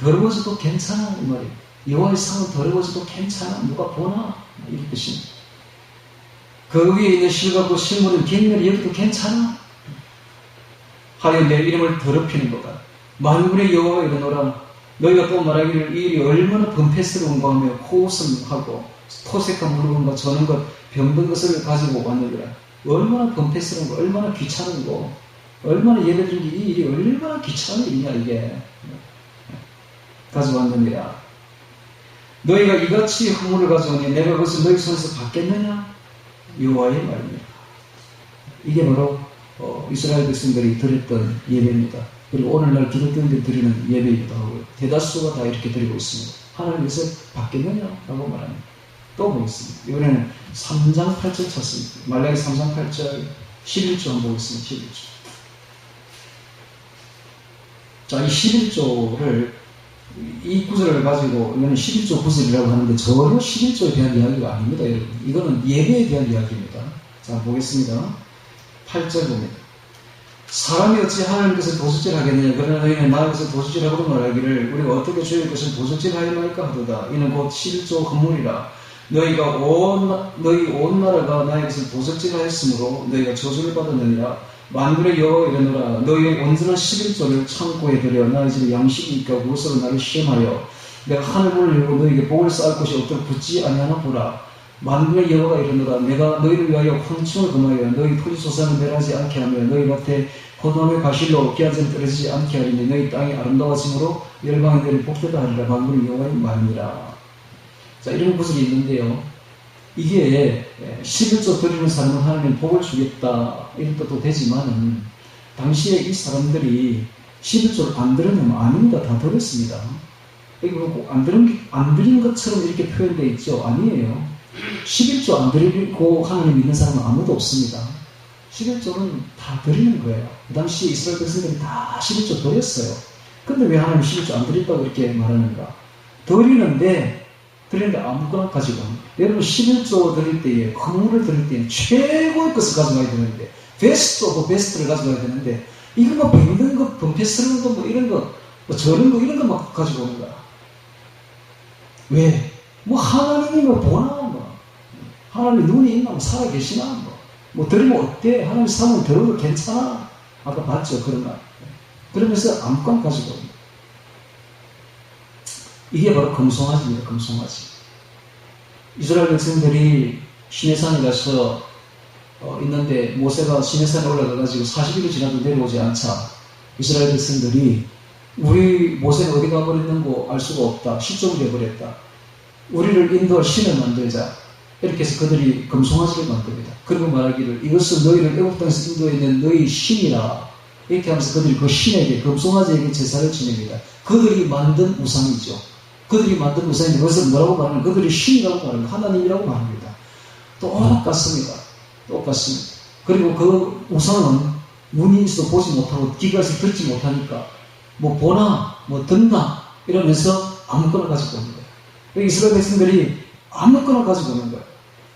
더러워져도 괜찮아, 이 말이에요. 여호와의 상은 더러워져도 괜찮아. 누가 보나? 이런 뜻입니다. 그 위에 있는 실같고 식물은 갱멸히 여기도 괜찮아. 하여 내 이름을 더럽히는 거다. 만군의 여호와가 이르노라. 너희가 또 말하기를 이 일이 얼마나 번패스러운가 하며 호웃음하고 토색한 물건과 저는 것 병든 것을 가지고 왔느니라. 얼마나 번패스러운 거, 얼마나 귀찮은 거, 얼마나 예배드린 이 일이 얼마나 귀찮은 일이냐 이게 가져왔느니라. 너희가 이같이 허물을 가져오니 내가 그것을 너희 손에서 받겠느냐? 여호와의 말입니다. 이게 바로 이스라엘 백성들이 드렸던 예배입니다. 그리고 오늘날 기독교인들이 드리는 예배이기도 하고요. 대다수가 다 이렇게 드리고 있습니다. 하나님께서 받겠느냐? 라고 말합니다. 또 보겠습니다. 이번에는 3장 8절 찾습니다. 말라기 3장 8절 11조 한번 보겠습니다. 11조. 자, 이 11조를 이 구절을 가지고 이거는 11조 구절이라고 하는데 전혀 11조에 대한 이야기가 아닙니다. 여러분. 이거는 예배에 대한 이야기입니다. 자, 보겠습니다. 8절 봅니다. 사람이 어찌 하나님께서 도둑질하겠느냐? 그러나 너희는 나에게서 도둑질하고 말하기를 우리가 어떻게 주의 것을 도둑질하였나이까 하도다. 이는 곧 11조 건물이라. 너희 온 나라가 나에게서 도둑질하였으므로 너희가 저주를 받았느니라. 만군의 여호와가 이르노라 너희의 온전한 11조를 창고에 들여 나의 집에 양식이 있고 무엇으로 나를 시험하여 내가 하늘문을 열고 너희에게 복을 쌓을 곳이 없도록 붙지 아니하나 보라. 만군의 여호와가 이르노라 내가 너희를 위하여 황충을 금하여 너희 토지 소산을 멸하지 않게 하며 너희 밭에 포도나무의 과실로 기한점이 떨어지지 않게 하리니 너희 땅이 아름다워짐으로 열방인들이 복되다 하리라. 만군의 여호와의 말이니라. 자, 이런 구절이 있는데요. 이게 11조 드리는 사람은 하나님 복을 주겠다 이런 뜻도 되지만 당시에 이 사람들이 11조를 안 드리면 아닙니다. 다 드렸습니다. 이거 안 드린 것처럼 이렇게 표현되어 있죠. 아니에요. 11조 안 드리고 하나님 믿는 사람은 아무도 없습니다. 11조는 다 드리는 거예요. 그 당시에 이스라엘 백성들이 다 11조 드렸어요. 근데 왜 하나님 11조 안 드렸다고 이렇게 말하는가? 드리는데 아무거나 가지고 여러분 11조 드릴 때에 헌물을 드릴 때에 최고의 것을 가져가야 되는데 베스트 오브 베스트를 가져가야 되는데 이거 뭐 병든 거, 범패스러운 거, 뭐 이런 거, 뭐 저런 거 이런 거 막 가지고 오는 거야. 왜? 뭐 하나님이 뭐 보나 뭐 하나님 눈이 있나 뭐 살아계시나 뭐 드리면 어때? 하나님 사면 들어도 괜찮아? 아까 봤죠 그런 말. 그러면서 아무거나 가지고 오는 거야. 이게 바로 금송아지입니다. 금송아지. 이스라엘 백성들이 시내산에 가서 있는데 모세가 시내산에 올라가가지고 40일이 지나도 내려오지 않자 이스라엘 백성들이 우리 모세는 어디 가버렸는고 알 수가 없다. 실종이 되어버렸다. 우리를 인도할 신을 만들자. 이렇게 해서 그들이 금송아지를 만듭니다. 그리고 말하기를 이것은 너희를 애국 땅에서 인도했는 너희 신이라. 이렇게 하면서 그들이 그 신에게 금송아지에게 제사를 지냅니다. 그들이 만든 우상이죠. 그들이 만든 우상인데 그것을 뭐라고 말하는 그들이 신이라고 말합니다. 하나님이라고 말합니다. 똑같습니다. 똑같습니다. 그리고 그 우상은 눈이 있어도 보지 못하고 귀가 있어도 듣지 못하니까 뭐 보나 뭐 듣나 이러면서 아무거나 가지고 오는 거예요. 이스라엘 백성들이 아무거나 가지고 오는 거예요.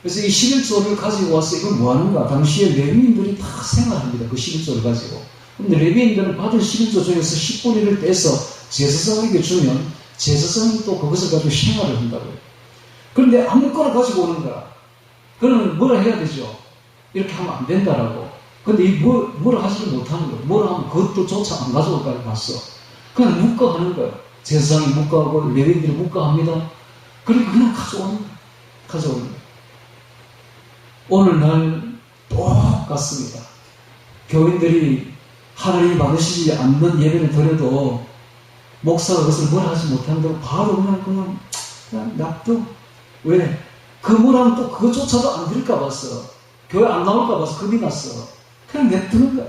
그래서 이 11조를 가지고 와서 이걸 뭐 하는가? 당시에 레위인들이 다 생활합니다. 그 11조를 가지고. 근데 레위인들은 받은 11조 중에서 10분의 1을 떼서 제사장에게 주면 제사장이 또 그것을 가지고 생활을 한다고요. 그런데 아무거나 가지고 오는 거야. 그러면 뭐라 해야 되죠? 이렇게 하면 안 된다라고. 근데 이 뭐라 하지를 못하는 거예요. 뭐라 하면 그것도조차 안 가져올까지 봤어. 그냥 묵과하는 거예요. 제사장이 묵과하고 레위인들이 묵과합니다. 그리고 그냥 가져오는 거예요. 가져오는 거예요. 오늘날 똑같습니다. 교인들이 하나님이 받으시지 않는 예배를 드려도 목사가 그것을 뭐라 하지 못한다고 바로 그냥 납두. 왜? 그 뭐라면 또 그것조차도 안 드릴까 봤어. 교회 안 나올까 봐서 겁이 났어. 그냥 냅두는 거야.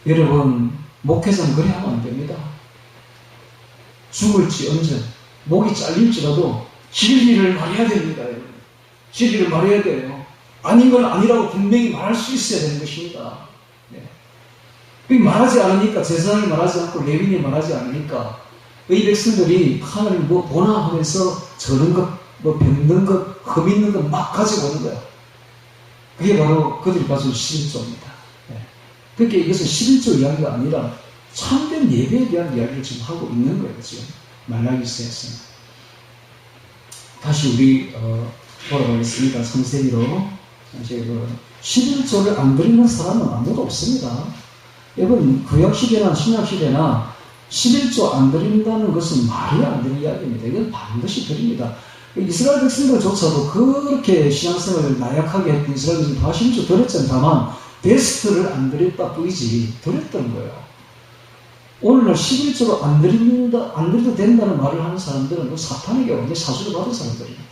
여러분, 목회자는 그래 하면 안 됩니다. 죽을지 언제, 목이 잘릴지라도 진리를 말해야 됩니다. 여러분. 진리를 말해야 돼요. 아닌 건 아니라고 분명히 말할 수 있어야 되는 것입니다. 말하지 않으니까, 제사장이 말하지 않고 레위인이 말하지 않으니까 이 백성들이 하나님 뭐 보나 하면서 저런 것, 뭐 병든 것, 흠 있는 것 막 가지고 오는 거야. 그게 바로 그들이 가진 11조입니다. 그러니까 이것은 11조 이야기가 아니라 참된 예배에 대한 이야기를 지금 하고 있는 거예요. 지금 말라기서에서. 다시 우리 돌아가겠습니다. 성세기로. 이제 11조를 안 드리는 사람은 아무도 없습니다. 여러분, 구약시대나 신약시대나 11조 안 드린다는 것은 말이 안 되는 이야기입니다. 이건 반드시 드립니다. 이스라엘 백성들조차도 그렇게 신앙생활을 나약하게 했던 이스라엘 백성들 다 11조 드렸잖아요. 다만 베스트를 안 드렸다 뿐이지 드렸던 거예요. 오늘날 11조로 안 드려도 된다는 말을 하는 사람들은 사탄에게 완전히 사주를 받은 사람들입니다.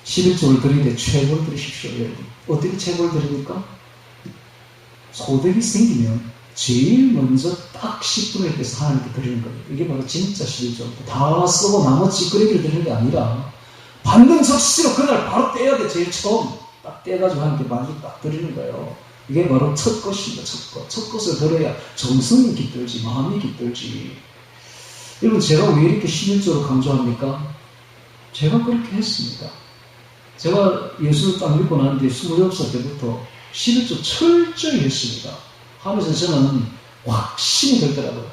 11조를 드리되 최고를 드리십시오. 여러분. 어떻게 최고를 드립니까? 소득이 생기면 제일 먼저 딱 10분을 해서 하나님께 드리는 거예요. 이게 바로 진짜 11조입니다. 다 쓰고 나머지 끄레기를 드리는 게 아니라 받는 적시로 그날 바로 떼야 돼. 제일 처음 딱 떼가지고 하나님께 만족 딱 드리는 거예요. 이게 바로 첫 것입니다. 첫 것. 첫 것을 들어야 정성이 깃들지, 마음이 깃들지. 여러분, 제가 왜 이렇게 11조를 강조합니까? 제가 그렇게 했습니다. 제가 예수를 딱 믿고 난 뒤에 26살 때부터 11조 철저히 했습니다. 하면서 저는 확신이 들더라고요.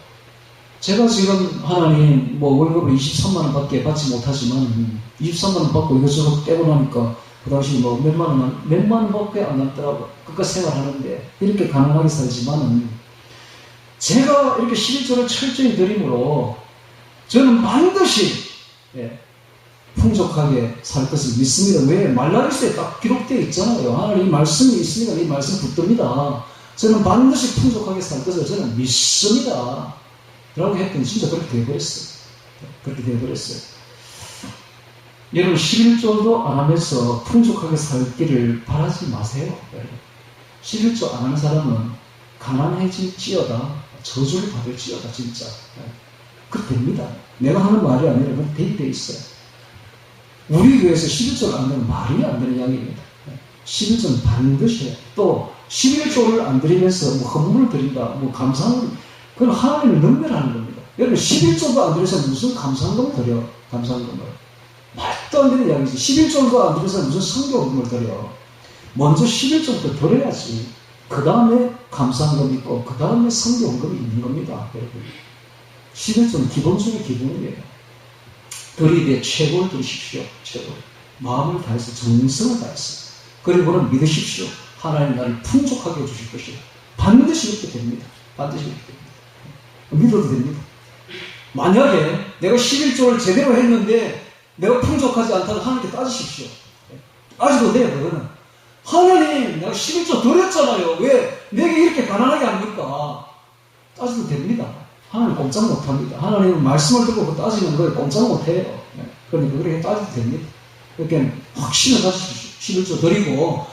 제가 지금 하나님 월급을 23만원 밖에 받지 못하지만 23만원 받고 이것저것 떼고 나니까 그 당시 뭐 몇만 원밖에 안 남더라고. 끝까지 생활하는데 이렇게 가난하게 살지만은 제가 이렇게 11조를 철저히 드림으로 저는 반드시 풍족하게 살 것을 믿습니다. 왜? 말라기서에 딱 기록되어 있잖아요. 하나님 말씀이 있으니까 이 말씀 붙듭니다. 저는 반드시 풍족하게 살 것을 저는 믿습니다. 라고 했더니 진짜 그렇게 되어버렸어요. 그렇게 되어버렸어요. 여러분 11조도 안 하면서 풍족하게 살기를 바라지 마세요. 11조 안 하는 사람은 가난해질지어다 저주를 받을지어다 진짜. 그렇게 됩니다. 내가 하는 말이 아니라 그건 되어 있어요. 우리 교회에서 11조를 안 하면 말이 안 되는 이야기입니다. 11조는 반드시 해요. 또 11조를 안 드리면서 뭐 헌물을 드린다, 뭐 감사를, 그건 하나님을 능멸하는 겁니다. 여러분 11조도 안 드려서 무슨 감사한금을 드려? 감사한금을. 말도 안 되는 이야기지. 11조도 안 드려서 무슨 성경금을 드려? 먼저 11조부터 드려야지. 그 다음에 감사한금이 있고 그 다음에 성경금이 있는 겁니다. 여러분 11조는 기본 중에 기본이에요. 드리되 최고를 드리십시오. 최고. 마음을 다해서 정성을 다해서. 그리고는 믿으십시오. 하나님 나를 풍족하게 해주실 것이다. 반드시 그렇게 됩니다. 반드시 그렇게 됩니다. 믿어도 됩니다. 만약에 내가 11조를 제대로 했는데 내가 풍족하지 않다면 하나님께 따지십시오. 따지도 돼요. 그거는. 하나님 내가 11조 드렸잖아요. 왜 내게 이렇게 가난하게 합니까? 따지도 됩니다. 하나님 꼼짝 못합니다. 하나님은 말씀을 듣고 따지는 거에 꼼짝 못해요. 그러니까 그렇게 따지도 됩니다. 그러니까 확신을 가지십시오. 11조 드리고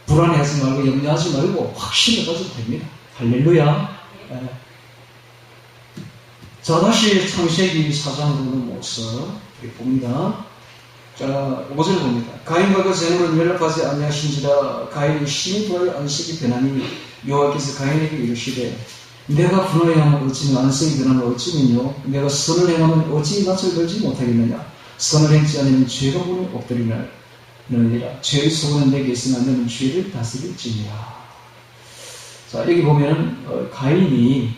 불안해하지 말고 염려하지 말고 확신을 가지도 됩니다. 할렐루야. 자, 다시 창세기 4장으로 넘어서 봅니다. 자, 5절 봅니다. 가인과 그 재물은 연락하지 아니하신지라 가인이 심히 도하여 안식이 되나니 여호와께서 가인에게 이르시되 내가 분하여 하면 어찌 안식이 되나면 어찌면요 내가 선을 행하면 어찌 낯을 들지 못하겠느냐 선을 행치 않으면 죄가 문에 엎드리느니라 죄의 소원은 내게 있으나 너는 죄를 다스릴지니라. 자, 여기 보면 가인이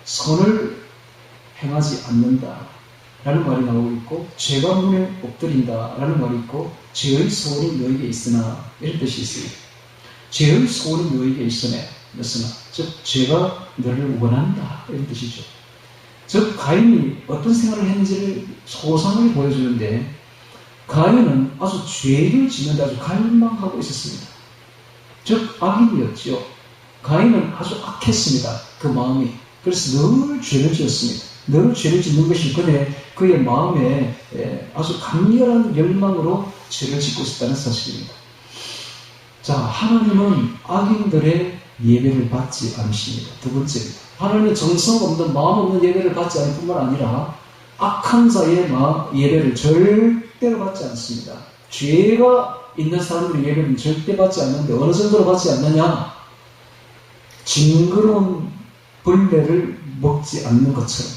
선을 행하지 않는다 라는 말이 나오고 있고 죄가 문에 엎드린다 라는 말이 있고 죄의 소원이 너에게 있으나 이런 뜻이 있습니다. 죄의 소원이 너에게 있으나 즉 죄가 너를 원한다 이런 뜻이죠. 즉 가인이 어떤 생활을 했는지를 소상하게 보여주는데 가인은 아주 죄를 짓는데 아주 갈망하고 있었습니다. 즉 악인이었죠. 가인은 아주 악했습니다. 그 마음이. 그래서 늘 죄를 지었습니다. 늘 죄를 짓는 것이 그의 마음에 아주 강렬한 열망으로 죄를 짓고 있었다는 사실입니다. 자, 하나님은 악인들의 예배를 받지 않으십니다. 두 번째입니다. 하나님은 정성 없는 마음 없는 예배를 받지 않을 뿐만 아니라 악한 자의 예배를 절대로 받지 않습니다. 죄가 있는 사람들의 예배는 절대 받지 않는데 어느 정도로 받지 않느냐? 징그러운 벌레를 먹지 않는 것처럼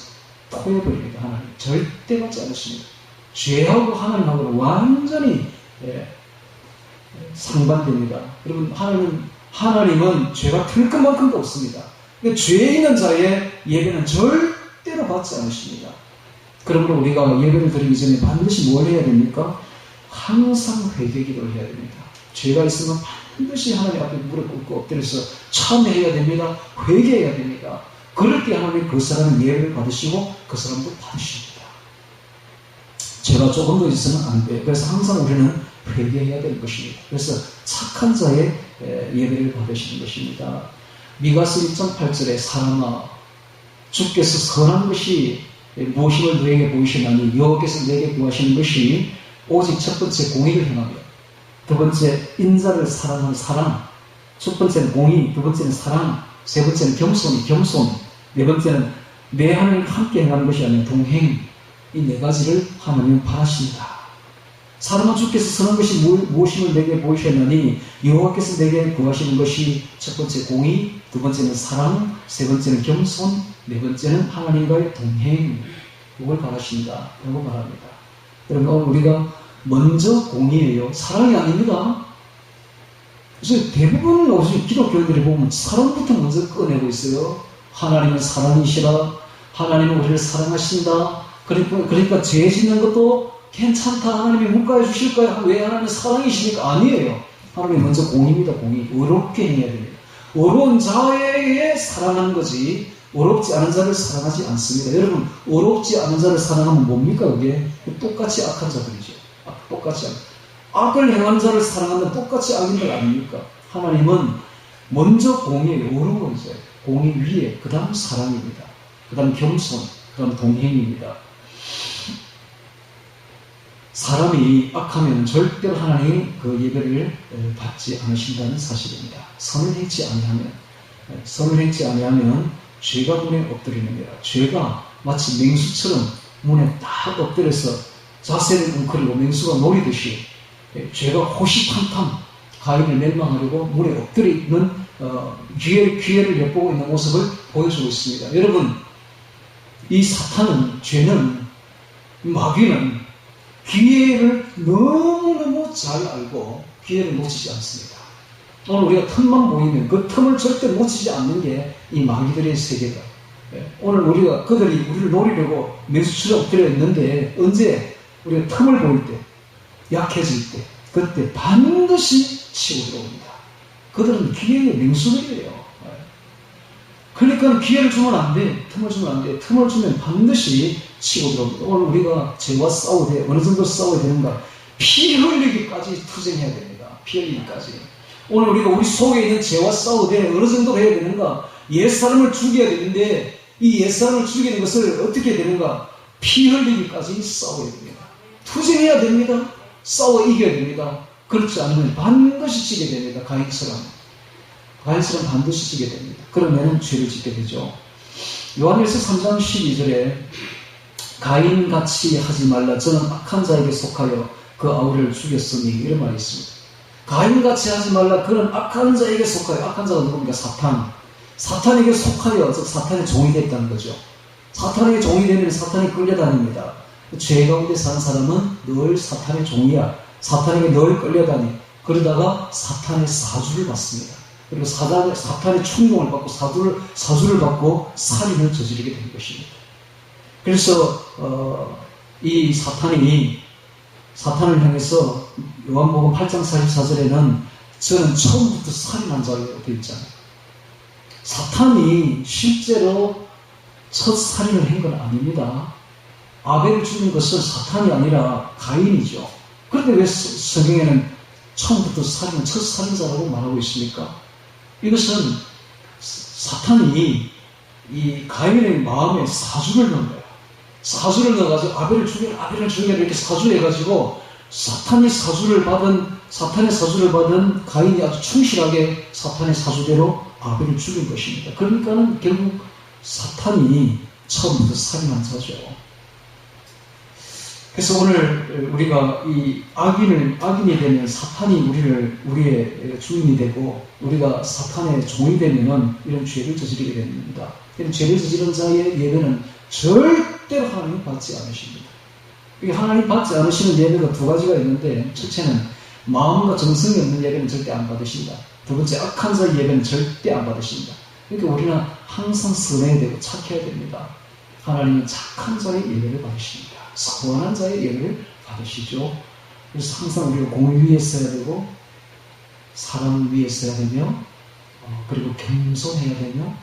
토해버립니다. 하나님 절대 받지 않으십니다. 죄하고 하나님하고는 완전히 상반됩니다. 여러분 하나님은 죄가 틀 것만큼도 없습니다. 그러니까 죄 있는 자의 예배는 절대로 받지 않으십니다. 그러므로 우리가 예배를 드리기 전에 반드시 뭘 해야 됩니까? 항상 회개기도를 해야 됩니다. 죄가 있으면 반드시 하나님 앞에 무릎 꿇고 엎드려서 참회해야 됩니다. 회개해야 됩니다. 그럴 때 하나님 그 사람은 예배를 받으시고 그 사람도 받으십니다. 죄가 조금 더 있으면 안 돼요. 그래서 항상 우리는 회개해야 되는 것입니다. 그래서 착한 자의 예배를 받으시는 것입니다. 미가서 1.8절에 사람아 주께서 선한 것이 무엇임을 너에게 보이시나니 여호와께서 내게 구하시는 것이 오직 첫 번째 공의를 행하며 두 번째 인자를 사랑하는 사랑, 첫 번째는 공의, 두 번째는 사랑, 세 번째는 겸손, 네 번째는 내 하나님과 함께 행하는 것이 아니라 동행. 이 네 가지를 하나님은 바라십니다. 사람아 주께서 선한 것이 무엇임을 내게 보이셨나니 여호와께서 내게 구하시는 것이 첫 번째 공의, 두 번째는 사랑, 세 번째는 겸손, 네 번째는 하나님과의 동행. 이걸 바라십니다. 라고 말합니다. 여러분 오늘 우리가 먼저 공의예요. 사랑이 아닙니다. 그래서 대부분 요즘 기독교인들이 보면 사랑부터 먼저 꺼내고 있어요. 하나님은 사랑이시라. 하나님은 우리를 사랑하신다. 그러니까 죄 짓는 것도 괜찮다. 하나님이 묵과해 주실 거야. 왜? 하나님은 사랑이시니까. 아니에요. 하나님이 먼저 공의입니다. 공의. 의롭게 해야 됩니다. 의로운 자에게 사랑하는 거지 의롭지 않은 자를 사랑하지 않습니다. 여러분, 의롭지 않은 자를 사랑하면 뭡니까? 그게 똑같이 악한 자들이죠. 똑같이 악을 행하는 자를 사랑하면 똑같이 악인들 아닙니까? 하나님은 먼저 공의에 의로운 거죠. 공의 위에 그 다음 사랑입니다. 그 다음 겸손, 그 다음 동행입니다. 사람이 악하면 절대로 하나님의 그 예배를 받지 않으신다는 사실입니다. 선을 행치 아니하면 죄가 문에 엎드리는 거야. 죄가 마치 맹수처럼 문에 딱 엎드려서 자세를 웅크리고 맹수가 노리듯이 죄가 호시탐탐 가인을 멸망하려고 문에 엎드려 있는 기회를 엿보고 있는 모습을 보여주고 있습니다. 여러분, 이 사탄은, 죄는, 마귀는 기회를 너무너무 잘 알고 기회를 놓치지 않습니다. 오늘 우리가 틈만 보이면 그 틈을 절대 놓치지 않는 게 이 마귀들의 세계다. 오늘 우리가 그들이 우리를 노리려고 매수처럼 엎드려 있는데 언제 우리가 틈을 보일 때, 약해질 때, 그때 반드시 치고 들어옵니다. 그들은 기회의 맹수들이에요. 그러니까 기회를 주면 안 돼. 틈을 주면 안 돼. 틈을 주면 반드시 치고 들어옵니다. 오늘 우리가 죄와 싸우되 어느 정도 싸워야 되는가? 피 흘리기까지 투쟁해야 됩니다. 피 흘리기까지. 오늘 우리가 우리 속에 있는 죄와 싸우되 어느 정도 해야 되는가? 옛사람을 죽여야 되는데 이 옛사람을 죽이는 것을 어떻게 해야 되는가? 피 흘리기까지 싸워야 됩니다. 투쟁해야 됩니다. 싸워 이겨야 됩니다. 그렇지 않으면 반드시 지게 됩니다. 가인처럼 반드시 지게 됩니다. 그러면 죄를 짓게 되죠. 요한일서 3장 12절에 가인같이 하지 말라. 저는 악한 자에게 속하여 그 아우를 죽였으니 이런 말이 있습니다. 가인같이 하지 말라. 그런 악한 자에게 속하여. 악한 자가 누굽니까? 사탄에게 속하여, 즉 사탄의 종이 됐다는 거죠. 사탄에게 종이 되면 사탄이 끌려다닙니다. 죄 가운데 사는 사람은 늘 사탄의 종이야. 사탄에게 늘 끌려다니. 그러다가 사탄의 사주를 받습니다. 그리고 사탄의 충동을 받고 사주를 받고 살인을 저지르게 된 것입니다. 그래서 이 사탄을 향해서 요한복음 8장 44절에는 저는 처음부터 살인한 자로 되어 있잖아요. 사탄이 실제로 첫 살인을 한 건 아닙니다. 아벨을 죽인 것은 사탄이 아니라 가인이죠. 그런데 왜 성경에는 처음부터 첫 살인자라고 말하고 있습니까? 이것은 사탄이 이 가인의 마음에 사주를 넣은 거예요. 사주를 넣어가지고 아벨을 죽여라 이렇게 사주해가지고 사탄의 사주를 받은 가인이 아주 충실하게 사탄의 사주대로 아벨을 죽인 것입니다. 그러니까는 결국 사탄이 처음부터 살인한 자죠. 그래서 오늘 우리가 이 악인이 되면 사탄이 우리의 주인이 되고 우리가 사탄의 종이 되면은 이런 죄를 저지르게 됩니다. 이런 죄를 저지른 자의 예배는 절대로 하나님 받지 않으십니다. 하나님 받지 않으시는 예배가 두 가지가 있는데, 첫째는 마음과 정성이 없는 예배는 절대 안 받으신다. 두 번째, 악한 자의 예배는 절대 안 받으신다. 그러니까 우리는 항상 선해야 되고 착해야 됩니다. 하나님은 착한 자의 예배를 받으십니다. 선한 자의 예배를 받으시죠. 그래서 항상 우리가 공을 위에 써야 되고 사람 위에 써야 되며 그리고 겸손해야 되며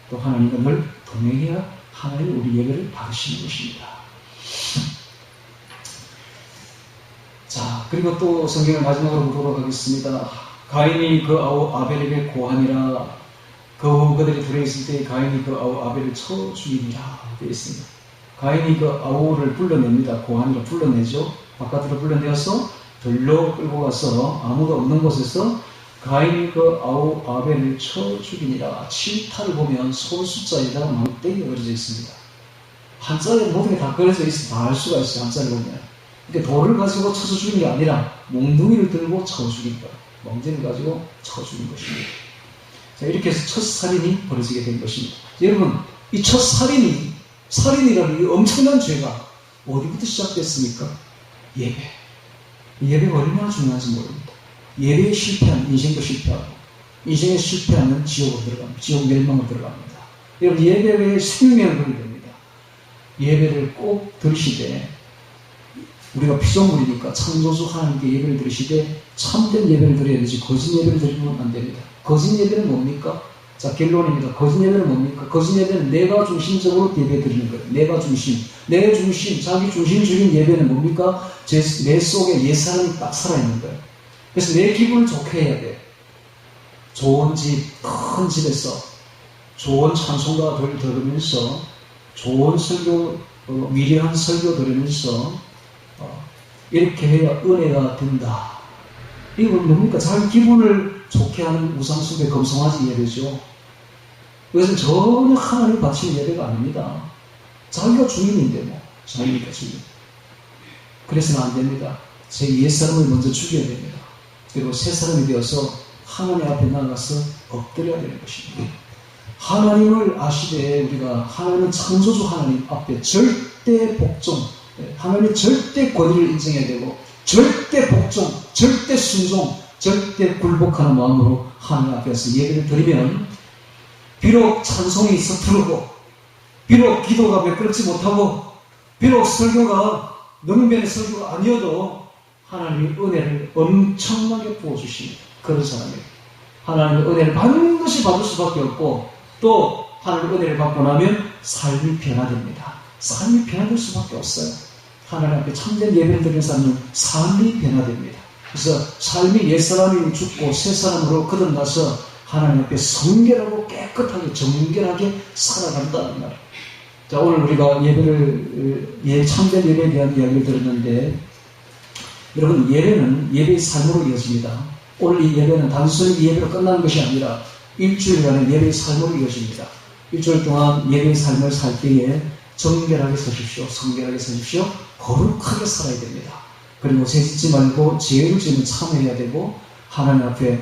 또 하나님과 늘 동행해야 하나님 우리 예배를 받으시는 것입니다. 자, 그리고 또 성경을 마지막으로 보도록 하겠습니다. 가인이 그 아우 아벨에게 고하니라. 그들이 들어있을 때 가인이 그 아우 아벨을 쳐 죽이니라 되어 있습니다. 가인이 그 아우를 불러냅니다. 고하니라 불러내죠. 바깥으로 불러내어서 들로 끌고 가서 아무도 없는 곳에서 가인이 그 아우 아벨을 쳐 죽이니라. 칠타를 보면 소숫자에다가 망대기가 그려져 있습니다. 한자에 모든 게 다 그려져 있어. 다 알 수가 있어요. 한자를 보면. 그러니까 돌을 가지고 쳐서 죽인 게 아니라 몽둥이를 들고 쳐 죽인 거예요. 멍전을 가지고 쳐 죽인 것입니다. 자, 이렇게 해서 첫 살인이 벌어지게 된 것입니다. 여러분, 이 첫 살인이라는 이 엄청난 죄가 어디부터 시작됐습니까? 예배가 얼마나 중요한지 모릅니다. 예배에 실패하면 인생도 실패하고, 인생에 실패하면 지옥으로 들어갑니다. 지옥 멸망으로 들어갑니다. 여러분, 예배 외에 생명을 걸게 됩니다. 예배를 꼭 드리시되, 우리가 피조물이니까 창조주 하나님께 예배를 드리시되 참된 예배를 드려야 되지 거짓 예배를 드리면 안 됩니다. 거짓 예배는 뭡니까? 자, 결론입니다. 거짓 예배는 뭡니까? 거짓 예배는 내가 중심적으로 예배 드리는 거예요. 내가 중심, 내 중심, 자기 중심적인 예배는 뭡니까? 내 속에 옛사람이 딱 살아있는 거예요. 그래서 내 기분을 좋게 해야 돼요. 좋은 집, 큰 집에서 좋은 찬송가를 들으면서 좋은 설교, 미련한 설교 들으면서 이렇게 해야 은혜가 된다. 이건 뭡니까? 자기 기분을 좋게 하는 우상숭배 검성하지 예배죠. 이것은 전혀 하나님 바치는 예배가 아닙니다. 자기가 주인인데 뭐 자기가 주인. 그래서는 안 됩니다. 제 옛사람을 먼저 죽여야 됩니다. 그리고 새 사람이 되어서 하나님 앞에 나가서 엎드려야 되는 것입니다. 하나님을 아시되 우리가 하나님은 창조주 하나님 앞에 절대 복종, 하나님의 절대 권위를 인정해야 되고 절대 복종, 절대 순종, 절대 굴복하는 마음으로 하나님 앞에서 예배를 드리면 비록 찬송이 서투르고 비록 기도가 매끄럽지 못하고 비록 설교가 능변의 설교가 아니어도 하나님의 은혜를 엄청나게 부어주십니다. 그런 사람이에요. 하나님의 은혜를 반드시 받을 수밖에 없고 또 하나님의 은혜를 받고 나면 삶이 변화됩니다. 삶이 변화될 수밖에 없어요. 하나님 앞에 참된 예배를 드리는 사람은 삶이 변화됩니다. 그래서 삶이 옛사람이 죽고 새사람으로 거듭나서 하나님 앞에 성결하고 깨끗하게 정결하게 살아간다는 말이에요. 자, 오늘 우리가 예배를 참된 예배에 대한 이야기를 들었는데 여러분, 예배는 예배의 삶으로 이어집니다. 오늘 이 예배는 단순히 이 예배로 끝나는 것이 아니라 일주일간의 예배의 삶으로 이어집니다. 일주일 동안 예배의 삶을 살 때에 정결하게 서십시오. 성결하게 서십시오. 거룩하게 살아야 됩니다. 그리고 죄짓지 말고 죄를 지으면 참회해야 되고 하나님 앞에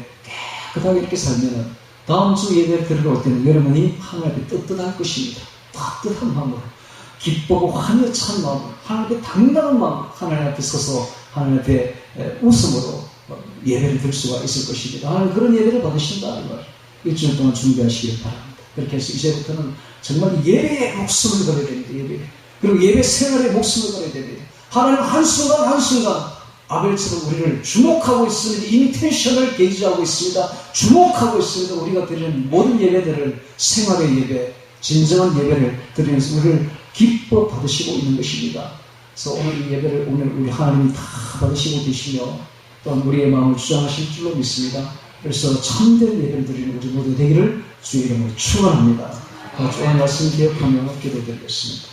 깨끗하게 이렇게 살면은 다음 주 예배를 들으러 올 때는 여러분이 하나님 앞에 뜨뜻할 것입니다. 따뜻한 마음으로 기쁘고 환희에 찬 마음으로 하나님 앞에 당당한 마음으로 하나님 앞에 서서 하나님 앞에 웃음으로 예배를 드릴 수가 있을 것입니다. 하나님 그런 예배를 받으신다는 말 일주일 동안 준비하시길 바랍니다. 그렇게 해서 이제부터는 정말 예배에 목숨을 걸어야 됩니다. 예배. 그리고 예배 생활에 목숨을 걸어야 됩니다. 하나님 한순간 한순간 아벨처럼 우리를 주목하고 있습니다. 인텐션을 게이지하고 있습니다. 주목하고 있습니다. 우리가 드리는 모든 예배들을 생활의 예배, 진정한 예배를 드리면서 우리를 기뻐 받으시고 있는 것입니다. 그래서 오늘 이 예배를 오늘 우리 하나님이 다 받으시고 계시며 또한 우리의 마음을 주장하실 줄로 믿습니다. 그래서 참된 예배를 드리는 우리 모두 되기를 주의 이름으로 축원합니다. 오늘 말씀 기억하며 기도드리겠습니다.